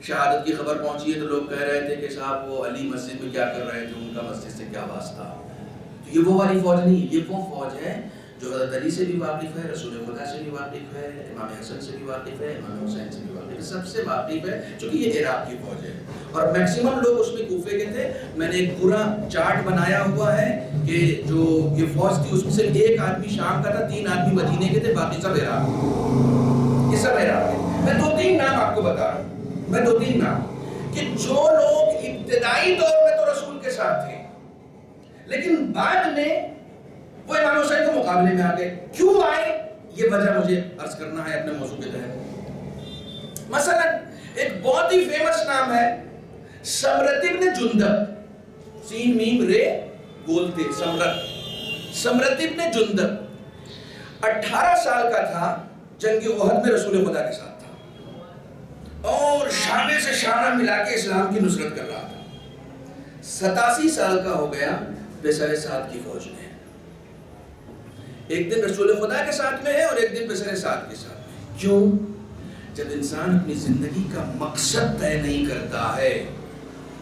شہادت کی خبر پہنچی ہے تو لوگ کہہ رہے تھے کہ صاحب وہ علی مسجد میں کیا کر رہے تھے، ان کا مسجد سے کیا واسطہ. تو یہ وہ والی فوج نہیں، یہ وہ فوج ہے جو حضرت علی سے بھی واقف ہے، رسول خدا سے بھی واقف ہے، امام حسن سے بھی واقف ہے، امام حسین سے بھی واقف ہے، سب سے واقف ہے، چونکہ یہ عراق کی فوج ہے. اور میکسیمم لوگ اس میں کوفے کے تھے. میں نے ایک پورا چارٹ بنایا ہوا ہے کہ جو یہ فوج تھی اس میں سے ایک آدمی شام کا تھا، 3 آدمی مدینے کے تھے، باقی سب عراق. یہ سب عراق ہے. میں 2-3 نام آپ کو بتا رہا ہوں، میں 2-3 نام کہ جو لوگ ابتدائی دور میں تو رسول کے ساتھ تھے لیکن بعد میں وہ امام حسین کے مقابلے میں آ گئے. کیوں آئے یہ وجہ مجھے عرض کرنا ہے اپنے موضوع کے تحت. مثلا ایک بہت ہی فیمس نام ہے سمرت ابن جندب، سین میم رے بولتے سمرت ابن جندب. 18 سال کا تھا، جنگ احد میں رسول خدا کے ساتھ تھا اور شانے سے شانہ ملا کے اسلام کی نصرت کر رہا تھا. 87 سال کا ہو گیا، بسر سعد کی فوج میں. ایک دن رسول خدا کے ساتھ میں ہے اور ایک دن بسر سعد کے ساتھ میں. کیوں؟ جب انسان اپنی زندگی کا مقصد طے نہیں کرتا ہے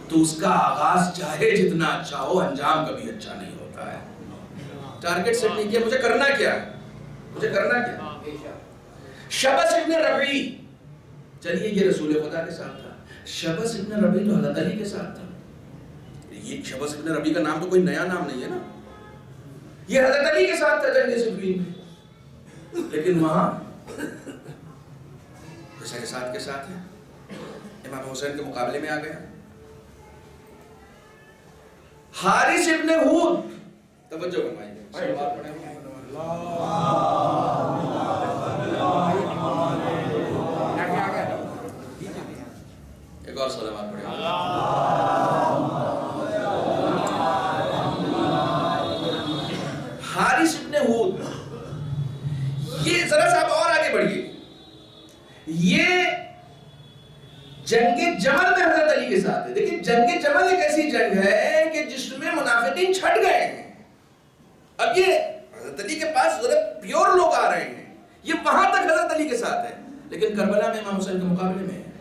تو اس کا آغاز چاہے جتنا اچھا ہو انجام کبھی اچھا نہیں ہوتا ہے. ٹارگٹ سیٹ نہیں کیا، مجھے کرنا کیا ہے، مجھے کرنا کیا. شبس ابن ربیع، چلیے یہ رسول خدا کے ساتھ تھا. شبس ابن ربیع تو حضرت علی کے ساتھ تھا. یہ شبس ابن ربیع کا نام تو کوئی نیا نام نہیں ہے نا، یہ حضرت علی کے ساتھ تھا جنگ صفین میں. لیکن وہاں بشر سعد کے ساتھ ہے، امام حسین کے مقابلے میں آ گیا. حارث ابن ہود، توجہ فرمائیے، صلوات پڑھیں. ایک اور صلوات پڑھیں. حارث ابن ہود، یہ ذرا صاحب اور آگے بڑھیے. یہ جنگ جمل میں حضرت علی کے ساتھ ہے. دیکھیں جنگ جمل ایک ایسی جنگ ہے کہ جس میں منافقین چھٹ گئے ہیں. اب یہ حضرت علی کے پاس ذرا پیور لوگ آ رہے ہیں، یہ وہاں تک حضرت علی کے ساتھ ہے لیکن کربلا میں امام حسین کے مقابلے میں ہے.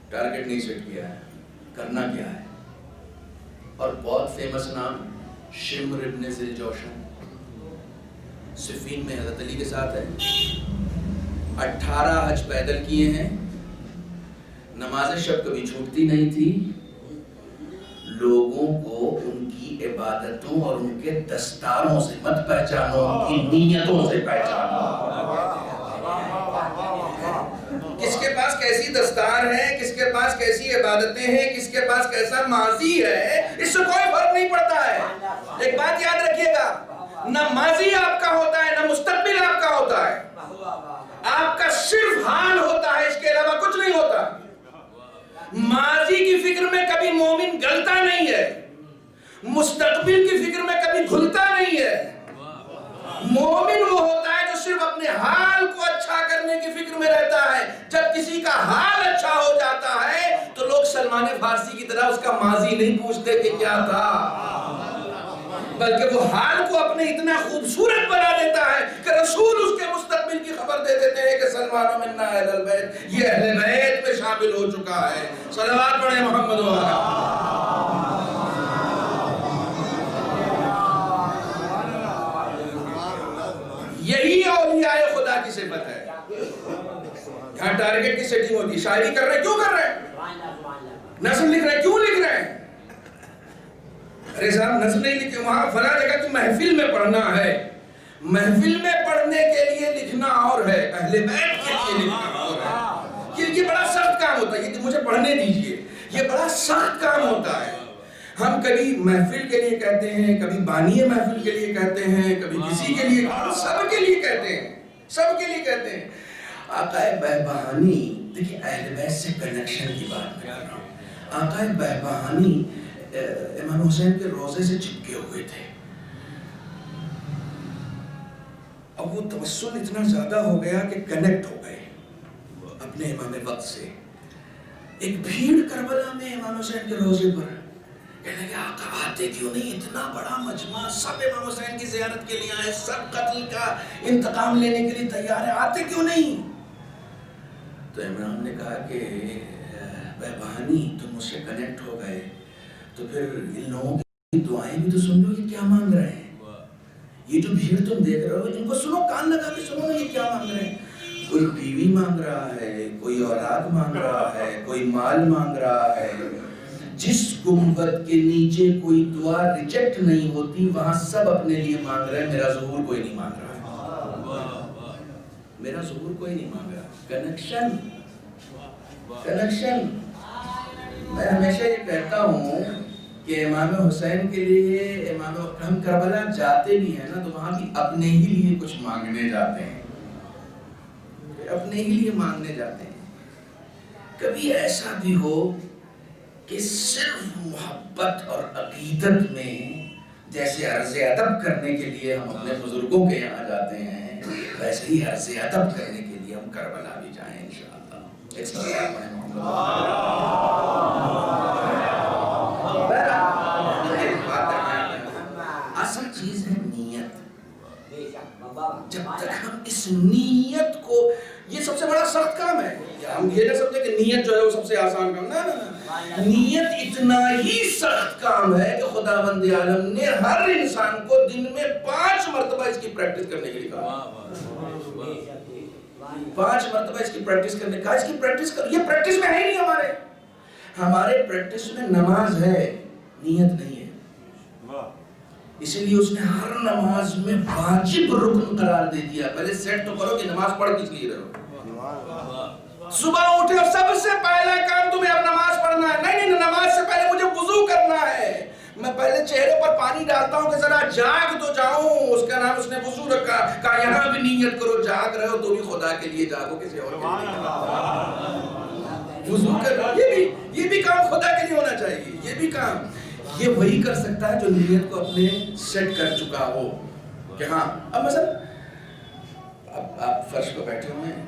ٹارگٹ نہیں سیٹ کیا ہے، کرنا کیا ہے. اور بہت فیمس نام شمر ابن ذی الجوشن، صفین میں حضرت علی کے ساتھ ہے. 18 حج پیدل کیے ہیں، نماز شب کبھی چھوٹتی نہیں تھی. لوگوں کو ان کی عبادتوں اور ان کے دستاروں سے مت پہچانو، ان کی نیتوں سے پہچانو. کس کے پاس کیسی دستار ہے، کس کے پاس کیسی عبادتیں ہیں، کس کے پاس کیسا ماضی ہے، اس سے کوئی فرق نہیں پڑتا ہے. ایک بات یاد رکھیے گا، نہ ماضی آپ کا ہوتا ہے نہ مستقبل آپ کا ہوتا ہے. آپ کا صرف حال ہوتا ہے، اس کے علاوہ کچھ نہیں ہوتا. ماضی کی فکر میں کبھی مومن گلتا نہیں ہے، مستقبل کی فکر میں کبھی گھلتا نہیں ہے. مومن وہ ہوتا ہے جو صرف اپنے حال کو اچھا کرنے کی فکر میں رہتا ہے. جب کسی کا حال اچھا ہو جاتا ہے تو لوگ سلمان فارسی کی طرح اس کا ماضی نہیں پوچھتے کہ کیا تھا، بلکہ وہ حال کو اپنے اتنا خوبصورت بنا دیتا ہے کہ رسول اس کے مستقبل کی خبر دے دیتے ہیں کہ سلمان منا اہل البیت، یہ اہل بیت میں شامل ہو چکا ہے. صلوات پڑھیں محمد و یہی اولیاء خدا کی صفت ہے. یہاں ٹارگٹ کی سیٹنگ ہوتی ہے. شاعری کر رہے ہیں، کیوں کر رہے ہیں؟ نظم لکھ رہے ہیں، کیوں لکھ رہے ہیں؟ ارے صاحب نظم نہیں لکھے، وہاں فلاں جگہ تو محفل میں پڑھنا ہے. محفل میں پڑھنے کے لیے لکھنا اور ہے، اہل بیت کے لیے لکھنا اور ہے. یہ بڑا سخت کام ہوتا ہے. یہ مجھے پڑھنے دیجئے، یہ بڑا سخت کام ہوتا ہے. ہم کبھی محفل کے لیے کہتے ہیں، کبھی بانی محفل کے لیے کہتے ہیں، کبھی کسی کے لیے، سب کے لیے کہتے ہیں، سب کے لیے کہتے ہیں. آقا بہبہانی دیکھیں اہل بیت سے کنیکشن کی بات میں کر رہا ہوں. آقا بہبہانی امام حسین کے روضے سے چپکے ہوئے تھے. اب وہ توسل اتنا زیادہ ہو گیا کہ کنیکٹ ہو گئے اپنے امام وقت سے. ایک بھیڑ کربلا میں امام حسین کے روضے پر کہنے لگے آقا آتے کیوں نہیں؟ اتنا بڑا مجمع، سب امام حسین کی زیارت کے لیے آئے، سب قتل کا انتقام لینے کے لیے تیار ہے، آتے کیوں نہیں؟ تو امام نے کہا کہ بہبہانی تم مجھ سے کنیکٹ ہو گئے تو پھر ان لوگوں کی دعائیں بھی تو سن لو یہ کیا مانگ رہے ہیں. یہ جو بھیڑ تم دیکھ رہے ہو ان کو سنو، کان لگا کے سنو نا یہ کیا مانگ رہے ہیں. کوئی بیوی مانگ رہا ہے، کوئی اولاد مانگ رہا ہے، کوئی مال مانگ رہا ہے. جس گنبد کے نیچے کوئی دعا ریجیکٹ نہیں ہوتی وہاں سب اپنے لیے مانگ رہے ہیں. میرا ظہور کوئی نہیں مانگ رہا، میرا ظہور کوئی نہیں مانگ رہا. Connection connection. میں ہمیشہ یہ کہتا ہوں کہ امام حسین کے لیے ہم کربلا جاتے بھی ہیں نا تو وہاں بھی اپنے ہی لیے کچھ مانگنے جاتے ہیں، اپنے ہی لیے مانگنے جاتے ہیں. کبھی ایسا بھی ہو کہ صرف محبت اور عقیدت میں جیسے عرض ادب کرنے کے لیے ہم اپنے بزرگوں کے یہاں جاتے ہیں ویسے ہی عرض ادب کرنے کے لیے ہم کربلا بھی جائیں انشاءاللہ. اصل چیز ہے نیت. جب تک ہم اس نیت کو، یہ سب سے بڑا سخت کام ہے. ہم یہ نہ سمجھے کہ نیت جو ہے وہ سب سے آسان کام، نہ نیت اتنا ہی سخت کام ہے کہ خداوند عالم نے ہر انسان کو دن میں 5 مرتبہ اس کی پریکٹس کرنے کے لیے کہا. 5 مرتبہ اس کی پریکٹس کرنے کا. اس کی پریکٹس کر، یہ پریکٹس میں ہے ہی نہیں. ہمارے پریکٹس میں نماز ہے، نیت نہیں ہے. اسی لیے اس نے ہر نماز میں واجب رکن قرار دے دیا. پہلے سیٹ تو کرو کہ نماز پڑھ کس لیے رہے ہو. صبح اٹھے اور سب سے پہلا کام تمہیں اب نماز پڑھنا ہے. نہیں، نماز سے پہلے مجھے وضو کرنا ہے. میں پہلے چہرے پر پانی ڈالتا ہوں کہ ذرا جاگ تو جاؤں. اس کا نام اس نے وضو رکھا. کہا یہاں بھی نیت کرو، جاگ رہے ہو تو بھی خدا کے لیے جاگو، کسی اور کے لیے. وضو کرنا یہ بھی کام خدا کے لیے ہونا چاہیے. یہ بھی کام یہ وہی کر سکتا ہے جو نیت کو اپنے سیٹ کر چکا ہو کہ ہاں. اب مثلا اب آپ فرش پہ بیٹھے ہوئے ہیں،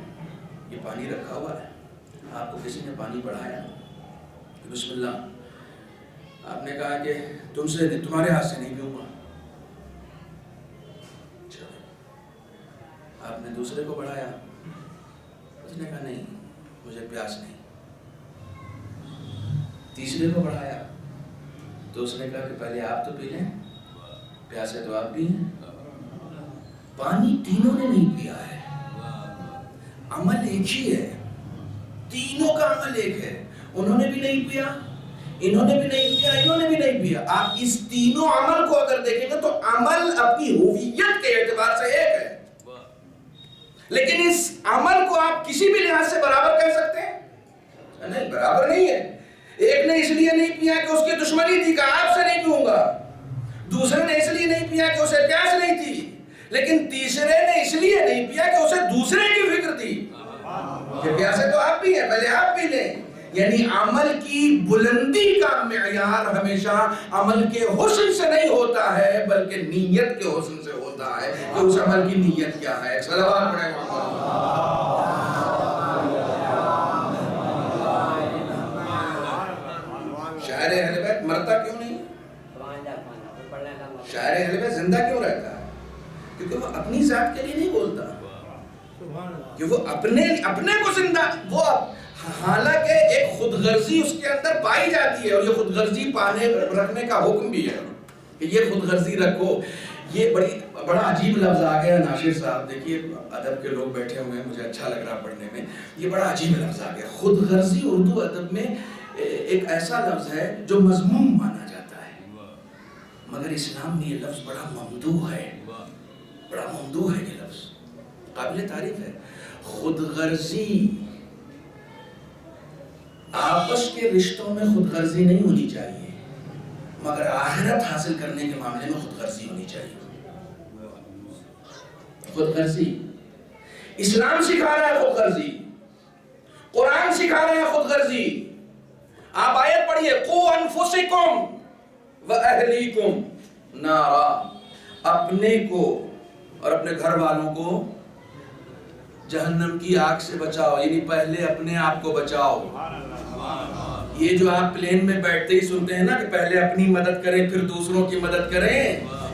یہ پانی رکھا ہوا ہے، آپ کو کسی نے پانی بڑھایا کہ بسم اللہ. آپ نے کہا کہ تمہارے ہاتھ سے نہیں پیوں گا. آپ نے دوسرے کو بڑھایا، اس نے کہا نہیں مجھے پیاس نہیں. تیسرے کو بڑھایا تو اس نے کہا کہ پہلے آپ تو پی لیں، پیاس ہے تو آپ بھی ہیں. پانی تینوں نے نہیں پیا ہے، عمل ایک ہی ہے. تینوں کا عمل ایک ہے. انہوں نے بھی نہیں پیا، انہوں نے بھی نہیں پیا، انہوں نے بھی نہیں پیا. آپ اس تینوں عمل کو اگر دیکھیں گے تو عمل اپنی ہویت کے اعتبار سے ایک ہے، لیکن اس عمل کو آپ کسی بھی لحاظ سے برابر کہہ سکتے ہیں؟ نہیں، برابر نہیں ہے. ایک نے اس لیے نہیں پیا کہ اس کی دشمنی تھی، کہا آپ سے نہیں پیوں گا. دوسرے نے اس لیے نہیں پیا کہ اسے پیاس نہیں تھی. لیکن تیسرے نے اس لیے نہیں پیا کہ اسے دوسرے کی فکر تھی کہ پیاسے تو آپ بھی ہیں، پہلے آپ بھی لیں. یعنی عمل کی بلندی کا معیار ہمیشہ عمل کے حسن سے نہیں ہوتا ہے بلکہ نیت کے حسن سے ہوتا ہے کہ اس عمل کی نیت کیا ہے. صلوات پڑھیں. شاعر اہل بیت مرتا کیوں نہیں؟ شاعر اہل بیت زندہ کیوں رہتا ہے؟ کیونکہ وہ اپنی ذات کے لیے نہیں بولتا، کہ وہ اپنے کو زندہ، وہ حالانکہ ایک خود غرضی اس کے اندر پائی جاتی ہے اور یہ خود غرضی پانے رکھنے کا حکم بھی ہے کہ یہ خود غرضی رکھو. یہ بڑا عجیب لفظ آ گیا ناشر صاحب. دیکھیے ادب کے لوگ بیٹھے ہوئے ہیں، مجھے اچھا لگ رہا پڑھنے میں. یہ بڑا عجیب لفظ آ گیا خود غرضی. اردو ادب میں ایک ایسا لفظ ہے جو مذموم مانا جاتا ہے، مگر اسلام میں یہ لفظ بڑا ممدوح ہے. بڑا ممدوح ہے یہ لفظ، قابل تعریف ہے. خود غرضی، آپس کے رشتوں میں خود غرضی نہیں ہونی چاہیے، مگر آخرت حاصل کرنے کے معاملے میں خود غرضی ہونی چاہیے. خود غرضی اسلام سکھا رہا ہے. خود غرضی قرآن سکھا رہے ہیں خود غرضی. آپ آیت پڑھیے قو انفسکم واہلیکم نارا، اپنے کو اور اپنے گھر والوں کو جہنم کی آگ سے بچاؤ، یعنی پہلے اپنے آپ کو بچاؤ. یہ جو آپ پلین میں بیٹھتے ہی سنتے ہیں نا کہ پہلے اپنی مدد کریں پھر دوسروں کی مدد کریں،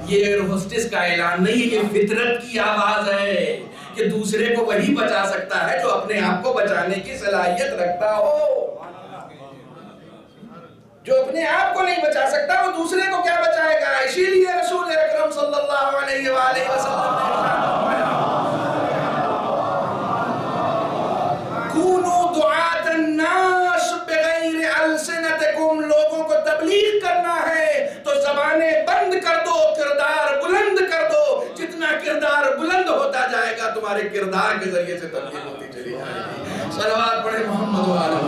یہ ایئر ہوسٹس کا اعلان نہیں ہے، یہ فطرت کی آواز ہے کہ دوسرے کو وہی بچا سکتا ہے جو اپنے آپ کو بچانے کی صلاحیت رکھتا ہو. جو اپنے آپ کو نہیں بچا سکتا وہ دوسرے کو کیا بچائے گا؟ اسی لیے رسول اکرم صلی اللہ علیہ وآلہ وسلم نے ارشاد فرمایا کونوا دعاة الناس بغیر السنتکم، لوگوں کو تبلیغ کرنا ہے تو زبانیں بند کر دو، کردار بلند کر دو. جتنا کردار بلند ہوتا جائے گا تمہارے کردار کے ذریعے سے تبلیغ ہوتی چلی جائے گی. صلوات پڑھے محمد وآلہ.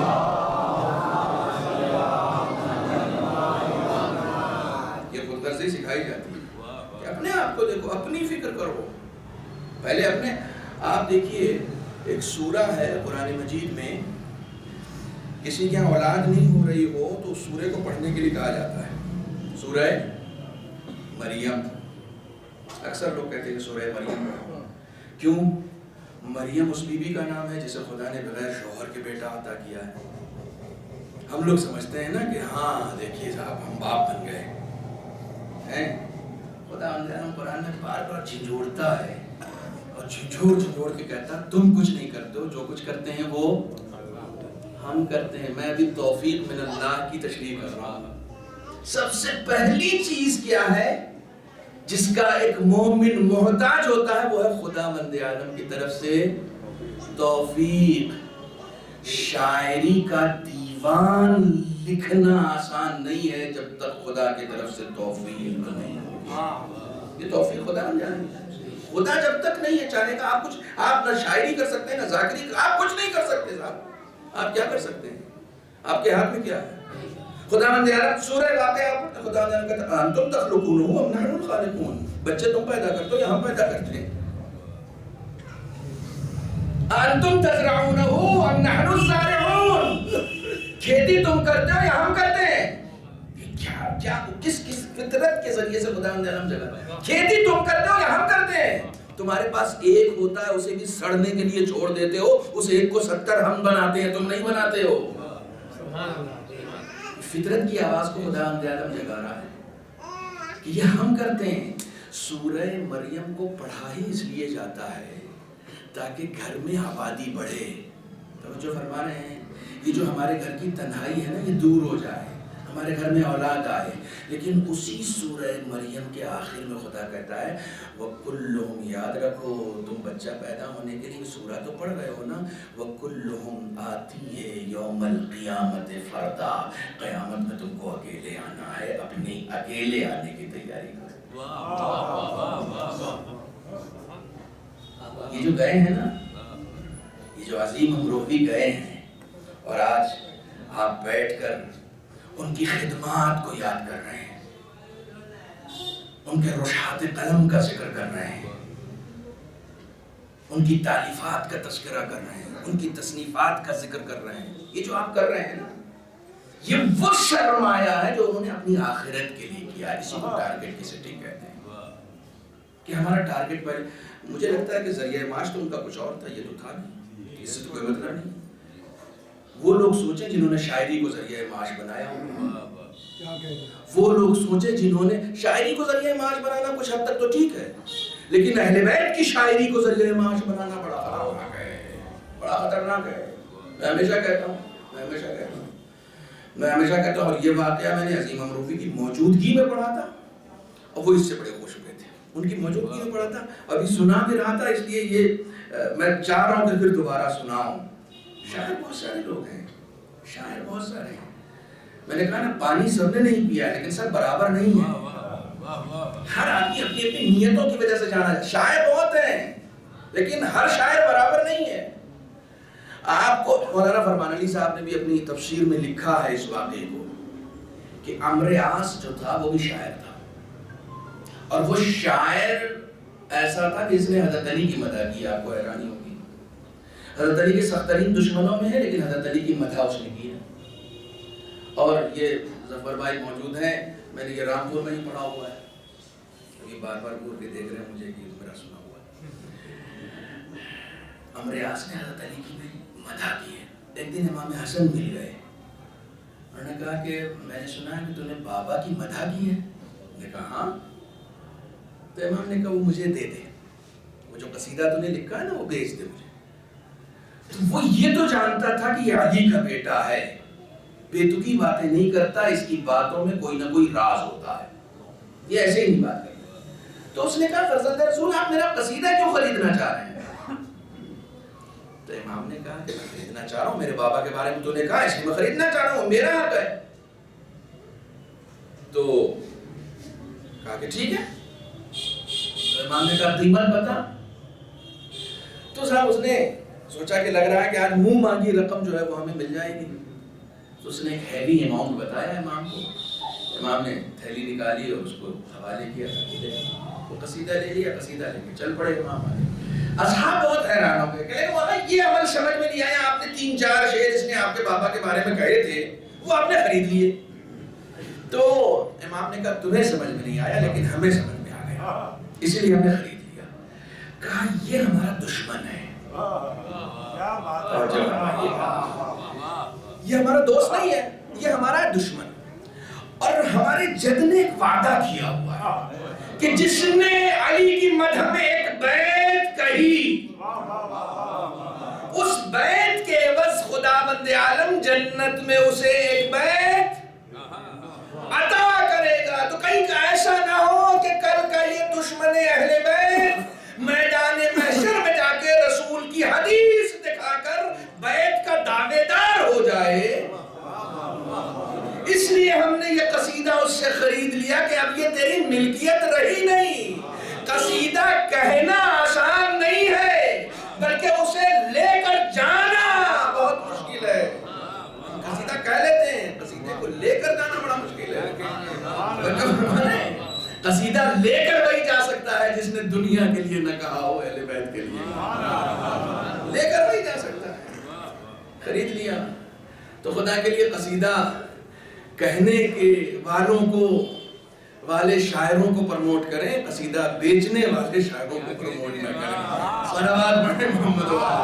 غرضی سکھائی جاتی ہے کہ اپنے آپ کو دیکھو، اپنی فکر کرو. پہلے اپنے آپ دیکھیے، ایک سورہ ہے قرآن مجید میں، کسی کے یہاں اولاد نہیں ہو رہی ہو تو اس سورہ کو پڑھنے کے لیے کہا جاتا ہے سورہ مریم. اکثر لوگ کہتے ہیں سورہ مریم. کیوں؟ مریم اس بی بی کا نام ہے جسے خدا نے بغیر شوہر کے بیٹا عطا کیا ہے. ہم لوگ سمجھتے ہیں نا کہ ہاں دیکھیے صاحب ہم باپ بن گئے. خدا ہم قرآن میں بار بار جھنجھوڑتا ہے اور جھنجھوڑ کے کہتا تم کچھ نہیں کرتے ہو، جو کچھ کرتے ہیں وہ ہم کرتے ہیں. میں ابھی توفیق من اللہ کی تشریح کر رہا ہوں. سب سے پہلی چیز کیا ہے جس کا ایک مومن محتاج ہوتا ہے وہ ہے خدا مند عالم کی طرف سے توفیق. شاعری کا دیوان لکھنا آسان نہیں ہے جب تک خدا کی طرف سے توفیق نہیں ہوگی. یہ توفیق خدا نہ جانے. خدا جب تک نہیں ہے چاہنے کا آپ نہ شاعری کر سکتے ہیں نہ ذاکری، آپ کچھ نہیں کر سکتے صاحب. آپ کیا کر سکتے ہیں؟ آپ کے ہاتھ میں کیا ہے؟ خدا مند عالم سورہ واقعہ خدا نے کہا انتم تخلقونه ام نحن الخالقون، بچے تم پیدا کرتے ہو یا ہم پیدا کرتے ہیں. انتم تزرعونه ام نحن الزارعون، کھیتی تم کرتے ہو یا ہم کرتے ہیں. کیا کس فطرت کے ذریعے سے خدا نے عالم جگہ کھیتی تم کرتے ہو یا ہم کرتے ہیں. تمہارے پاس ایک ہوتا ہے اسے بھی سڑنے کے لیے چھوڑ دیتے ہو، اس ایک کو 70 ہم بناتے ہیں، تم نہیں بناتے ہو. فطرت کی آواز کو خدا نے عالم جگا رہا ہے کہ یہ ہم کرتے ہیں. سورہ مریم کو پڑھا ہی اس لیے جاتا ہے تاکہ گھر میں آبادی بڑھے. توجہ فرما رہے ہیں؟ یہ جو ہمارے گھر کی تنہائی ہے نا یہ دور ہو جائے، ہمارے گھر میں اولاد آئے. لیکن اسی سورہ مریم کے آخر میں خدا کہتا ہے وَكُلُّهُمْ، یاد رکھو تم بچہ پیدا ہونے کے لیے سورہ تو پڑھ رہے ہو نا، وَكُلُّهُمْ آتِيهِ يَوْمَ الْقِيَامَةِ فَرْدًا، قیامت میں تم کو اکیلے آنا ہے، اپنی اکیلے آنے کی تیاری کرو. یہ جو گئے ہیں نا، یہ جو عظیم امروہوی گئے ہیں اور آج آپ بیٹھ کر ان کی خدمات کو یاد کر رہے ہیں، ان کے رشحات قلم کا ذکر کر رہے ہیں، ان کی تالیفات کا تذکرہ کر رہے ہیں، ان کی تصنیفات کا ذکر کر رہے ہیں. یہ جو آپ کر رہے ہیں نا یہ وہ سرمایہ ہے جو انہوں نے اپنی آخرت کے لیے کیا. اسی کو ٹارگٹ کی سیٹنگ کہتے ہیں کہ ہمارا ٹارگٹ پر مجھے لگتا ہے کہ ذریعہ معاش تو ان کا کچھ اور تھا، یہ تو تھا نہیں، اس سے تو کوئی مطلب نہیں. وہ لوگ سوچیں جنہوں نے شاعری کو ذریعہ معاش بنایا، وہ لوگ سوچیں جنہوں نے شاعری کو ذریعہ معاش بنانا کچھ حد تک تو ٹھیک ہے، لیکن اہل بیت کی شاعری کو ذریعہ معاش بنانا بڑا خطرناک ہے، بڑا خطرناک ہے. میں ہمیشہ کہتا ہوں اور یہ واقعہ میں نے عظیم امروہوی کی موجودگی میں پڑھا تھا اور وہ اس سے بڑے خوش ہوئے تھے. ان کی موجودگی میں پڑھا تھا، ابھی سنا بھی رہا تھا، اس لیے یہ میں چاہ رہا ہوں کہ پھر دوبارہ سناؤں. شاعر بہت سارے لوگ ہیں، شاعر بہت سارے ہیں. میں نے کہا نا پانی سب نے نہیں پیا لیکن سب برابر نہیں ہے. ہر آدمی اپنی اپنی نیتوں کی وجہ سے جانا ہے. شاعر بہت ہیں لیکن ہر شاعر برابر نہیں ہے. آپ کو مولانا فرمان علی صاحب نے بھی اپنی تفسیر میں لکھا ہے اس واقعے کو کہ عمرو عاص جو تھا وہ بھی شاعر تھا، اور وہ شاعر ایسا تھا کہ اس نے حضرت علی کی مدح کی. آپ کو حیرانی ہوگی حضرت علی کے سخت ترین دشمنوں میں ہے، لیکن حضرت علی کی مدح اس نے کی ہے. اور یہ ظفر بھائی موجود ہیں، میں نے یہ رامپور میں ہی پڑھا ہوا ہے، یہ بار بار گور کے دیکھ رہے ہیں مجھے کہ میرا سنا ہوا ہے. عمرو عاص نے حضرت علی کی مدح کی ہے. ایک دن امام حسن مل گئے، انہوں نے کہا کہ میں نے سنا ہے کہ تو نے بابا کی مدح کی ہے. نے کہا ہاں. تو امام نے کہا وہ مجھے دے دے، وہ جو قصیدہ تو نے لکھا ہے نا وہ بھیج دے مجھے. تو وہ یہ تو جانتا تھا کہ یہ علی کا بیٹا ہے، بے تکی باتیں نہیں کرتا، اس کی باتوں میں کوئی نہ کوئی راز ہوتا ہے، یہ ایسے ہی نہیں بات کرتا. تو اس نے کہا فرزند رسول آپ میرا قصیدہ کیوں خریدنا چاہ رہے ہیں؟ تو امام نے کہا کہ میں خریدنا چاہ رہا ہوں، میرے بابا کے بارے میں تو نے کہا اس لیے میں خریدنا چاہ رہا ہوں، میرا حق ہے. تو کہا کہ ٹھیک ہے. تو امام نے کہا قیمت بتا. تو صاحب اس نے سوچا کہ لگ رہا ہے کہ آج منہ مانگی رقم جو ہے وہ ہمیں مل جائے گی. تو اس نے ایک ہیوی اماؤنٹ بتایا امام کو. امام نے تھیلی نکالی اور اس کو حوالے کیا، وہ قصیدہ لے لیا، قصیدہ لے کے چل پڑے امام والے. اصحاب بہت حیران ہو گئے کہ یہ عمل سمجھ میں نہیں آیا، آپ نے 3-4 شعر اس نے آپ کے بابا کے بارے میں کہے تھے وہ آپ نے خرید لیے. تو امام نے کہا تمہیں سمجھ میں نہیں آیا لیکن ہمیں سمجھ میں آ گیا، اسی لیے ہم نے خرید لیا. کہا یہ ہمارا دشمن ہے، یہ ہمارا دوست نہیں ہے، یہ ہمارا دشمن. اور ہمارے جد نے ایک وعدہ کیا ہوا ہے کہ جس نے علی کی مدح میں ایک بیت کہی، اس بیت کے عوض خداوند عالم جنت میں اسے ایک بیت عطا کرے گا. تو کہیں کا ایسا نہ ہو کہ کل کا یہ دشمن اہل بیت میدان محشر میں جا کے رسول کی حدیث دکھا کر بیت کا دعوے دار ہو جائے. اس لیے ہم نے یہ قصیدہ اس سے خرید لیا کہ اب یہ تیری ملکیت رہی نہیں. قصیدہ کہنا آسان نہیں ہے بلکہ اسے لے کر جانا بہت مشکل ہے. قصیدہ کہہ لیتے ہیں، قصیدے کو لے کر جانا بڑا مشکل ہے. قصیدہ لے کر وہی جا سکتا ہے جس نے دنیا کے لیے نہ کہا ہو، اہل بیت کے لیے لے کر وہی جا سکتا ہے. خرید لیا. تو خدا کے لیے قصیدہ کہنے کے والوں کو، والے شاعروں کو پروموٹ کریں، قصیدہ بیچنے والے شاعروں کو پروموٹ نہ کریں. صلوات پڑھیں محمد والے.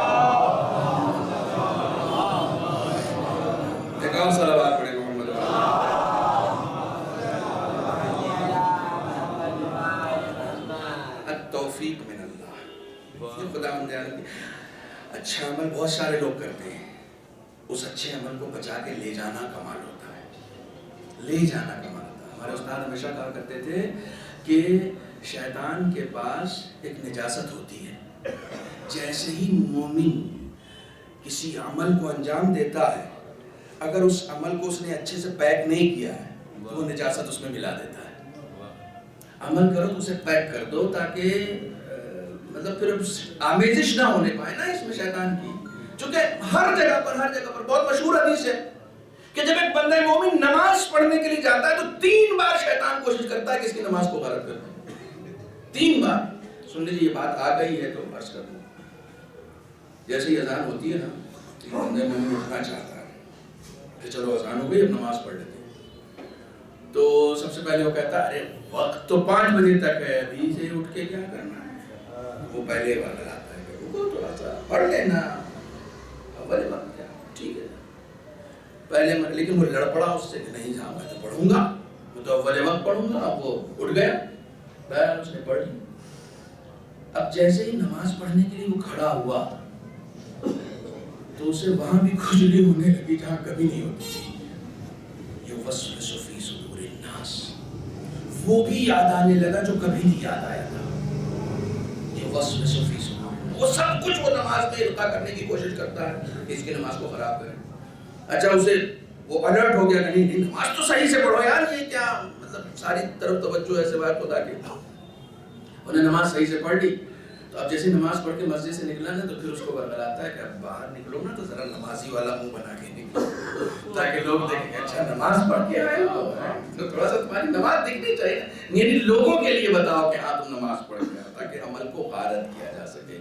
دیکھو صلوات پڑھیں محمد والے. التوفیق من اللہ. یہ خدا مند عالم کی اچھا عمل بہت سارے لوگ کرتے ہیں، اس اچھے عمل کو بچا کے لے جانا کمال ہوتا ہے. لے جانا کمال ہوتا ہے. ہمارے استاد ہمیشہ کہا کرتے تھے کہ شیطان کے پاس ایک نجاست ہوتی ہے. جیسے ہی مومن کسی عمل کو انجام دیتا ہے، اگر اس عمل کو اس نے اچھے سے پیک نہیں کیا ہے تو وہ نجاست اس میں ملا دیتا ہے. عمل کرو تو اسے پیک کر دو تاکہ مطلب پھر آمیزش نہ ہونے پائے نا اس میں شیطان کی. چونکہ ہر جگہ پر بہت مشہور حدیث ہے کہ جب ایک بندہ مومن نماز پڑھنے کے لیے جاتا ہے تو 3 بار شیطان کوشش کرتا ہے کہ اس کی نماز کو غلط کر دے. 3 بار. سن لیجیے یہ بات آ گئی ہے تو عرض کر دوں. جیسے ہی اذان ہوتی ہے نا تو بندہ مومن اٹھنا چاہتا ہے کہ چلو اذان ہو گئی اب نماز پڑھ لیتے ہیں. تو سب سے پہلے وہ کہتا ہے ارے وقت تو 5 بجے تک ہے، ابھی سے اٹھ کے کیا کرنا ہے. وہ پہلے والا لاتا ہے کہ رکو تھوڑا سا پڑھ لینا اول وقت. کیا ٹھیک ہے پہلے، لیکن وہ لڑ پڑا اس سے کہ نہیں جاؤں میں تو پڑھوں گا، میں تو اول وقت پڑھوں گا. اب وہ اٹھ گیا، بہرحال اس نے پڑھ لی. اب جیسے ہی نماز پڑھنے کے لیے وہ کھڑا ہوا تو اسے وہاں بھی کھجلی ہونے لگی جہاں کبھی نہیں ہوتی تھی. یوسوس فی صدور الناس، وہ بھی یاد آنے لگا جو کبھی نہیں یاد آیا تھا. یوسوس فی صدور، وہ سب کچھ وہ نماز میں القاء کرنے کی کوشش کرتا ہے اس کی نماز کو خراب کرے. اچھا اسے وہ الرٹ ہو گیا کہ نہیں نماز تو صحیح سے پڑھو یار، یہ کیا مطلب ساری طرف توجہ ہے سوائے خدا کے. انہوں نے نماز صحیح سے پڑھ لی. تو اب جیسے نماز پڑھ کے مسجد سے نکلا نا تو پھر اس کو برگلاتا ہے کہ اب باہر نکلو نا تو ذرا نمازی والا منہ بنا کے نکلو تاکہ لوگ دیکھیں اچھا نماز پڑھ کے آئے ہو، تو تھوڑا سا تمہاری نماز دکھنی چاہیے. یعنی لوگوں کے لیے بتاؤ کہ ہاں تم نماز پڑھ کے آؤ تاکہ عمل کو غارت کیا جا سکے.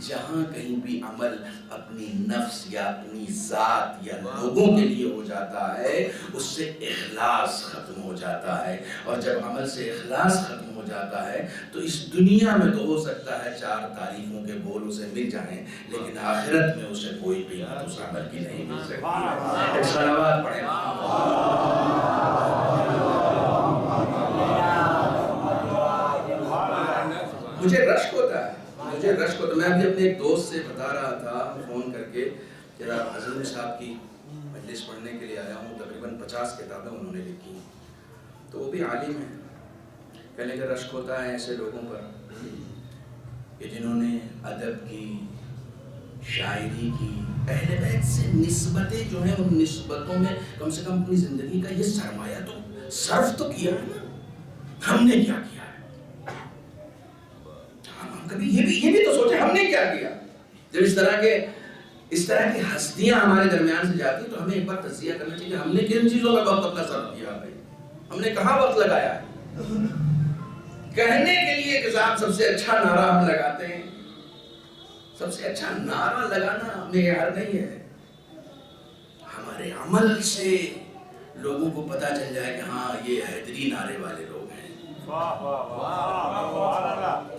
جہاں کہیں بھی عمل اپنی نفس یا اپنی ذات یا لوگوں کے لیے ہو جاتا ہے اس سے اخلاص ختم ہو جاتا ہے، اور جب عمل سے اخلاص ختم ہو جاتا ہے تو اس دنیا میں تو ہو سکتا ہے 4 تعریفوں کے بول اسے مل جائیں، لیکن آخرت میں اسے کوئی قیمت اس عمل کی نہیں مل سکتی۔ ایک صلوات پڑھیں۔ مجھے رشک ہوتا ہے، میں ابھی اپنے ایک دوست سے بتا رہا تھا فون کر کے کہ حضرت صاحب کی مجلس پڑھنے کے لیے آیا ہوں، تقریباً 50 کتابیں انہوں نے لکھی ہیں، تو وہ بھی عالم ہیں۔ کہنے کا رشک ہوتا ہے ایسے لوگوں پر کہ جنہوں نے ادب کی، شاعری کی، اہل بیت سے نسبتیں جو ہیں ان نسبتوں میں کم سے کم اپنی زندگی کا یہ سرمایہ تو صرف تو کیا ہے نا۔ ہم نے کیا کیا ہے؟ کبھی یہ بھی تو سوچیں ہم نے کیا کیا؟ جب اس طرح کی ہستیاں ہمارے درمیان سے جاتی تو ہمیں ایک بار تجزیہ کرنا چاہیے کہ ہم نے کن چیزوں میں وقت اپنا صرف کیا ہے، ہم نے کہاں وقت لگایا ہے۔ کہنے کے لیے کہ صاحب سب سے اچھا نعرہ ہم لگاتے ہیں، سب سے اچھا نعرہ لگانا معیار نہیں ہے، ہمارے عمل سے لوگوں کو پتہ چل جائے کہ ہاں یہ حیدری نعرے والے لوگ ہیں،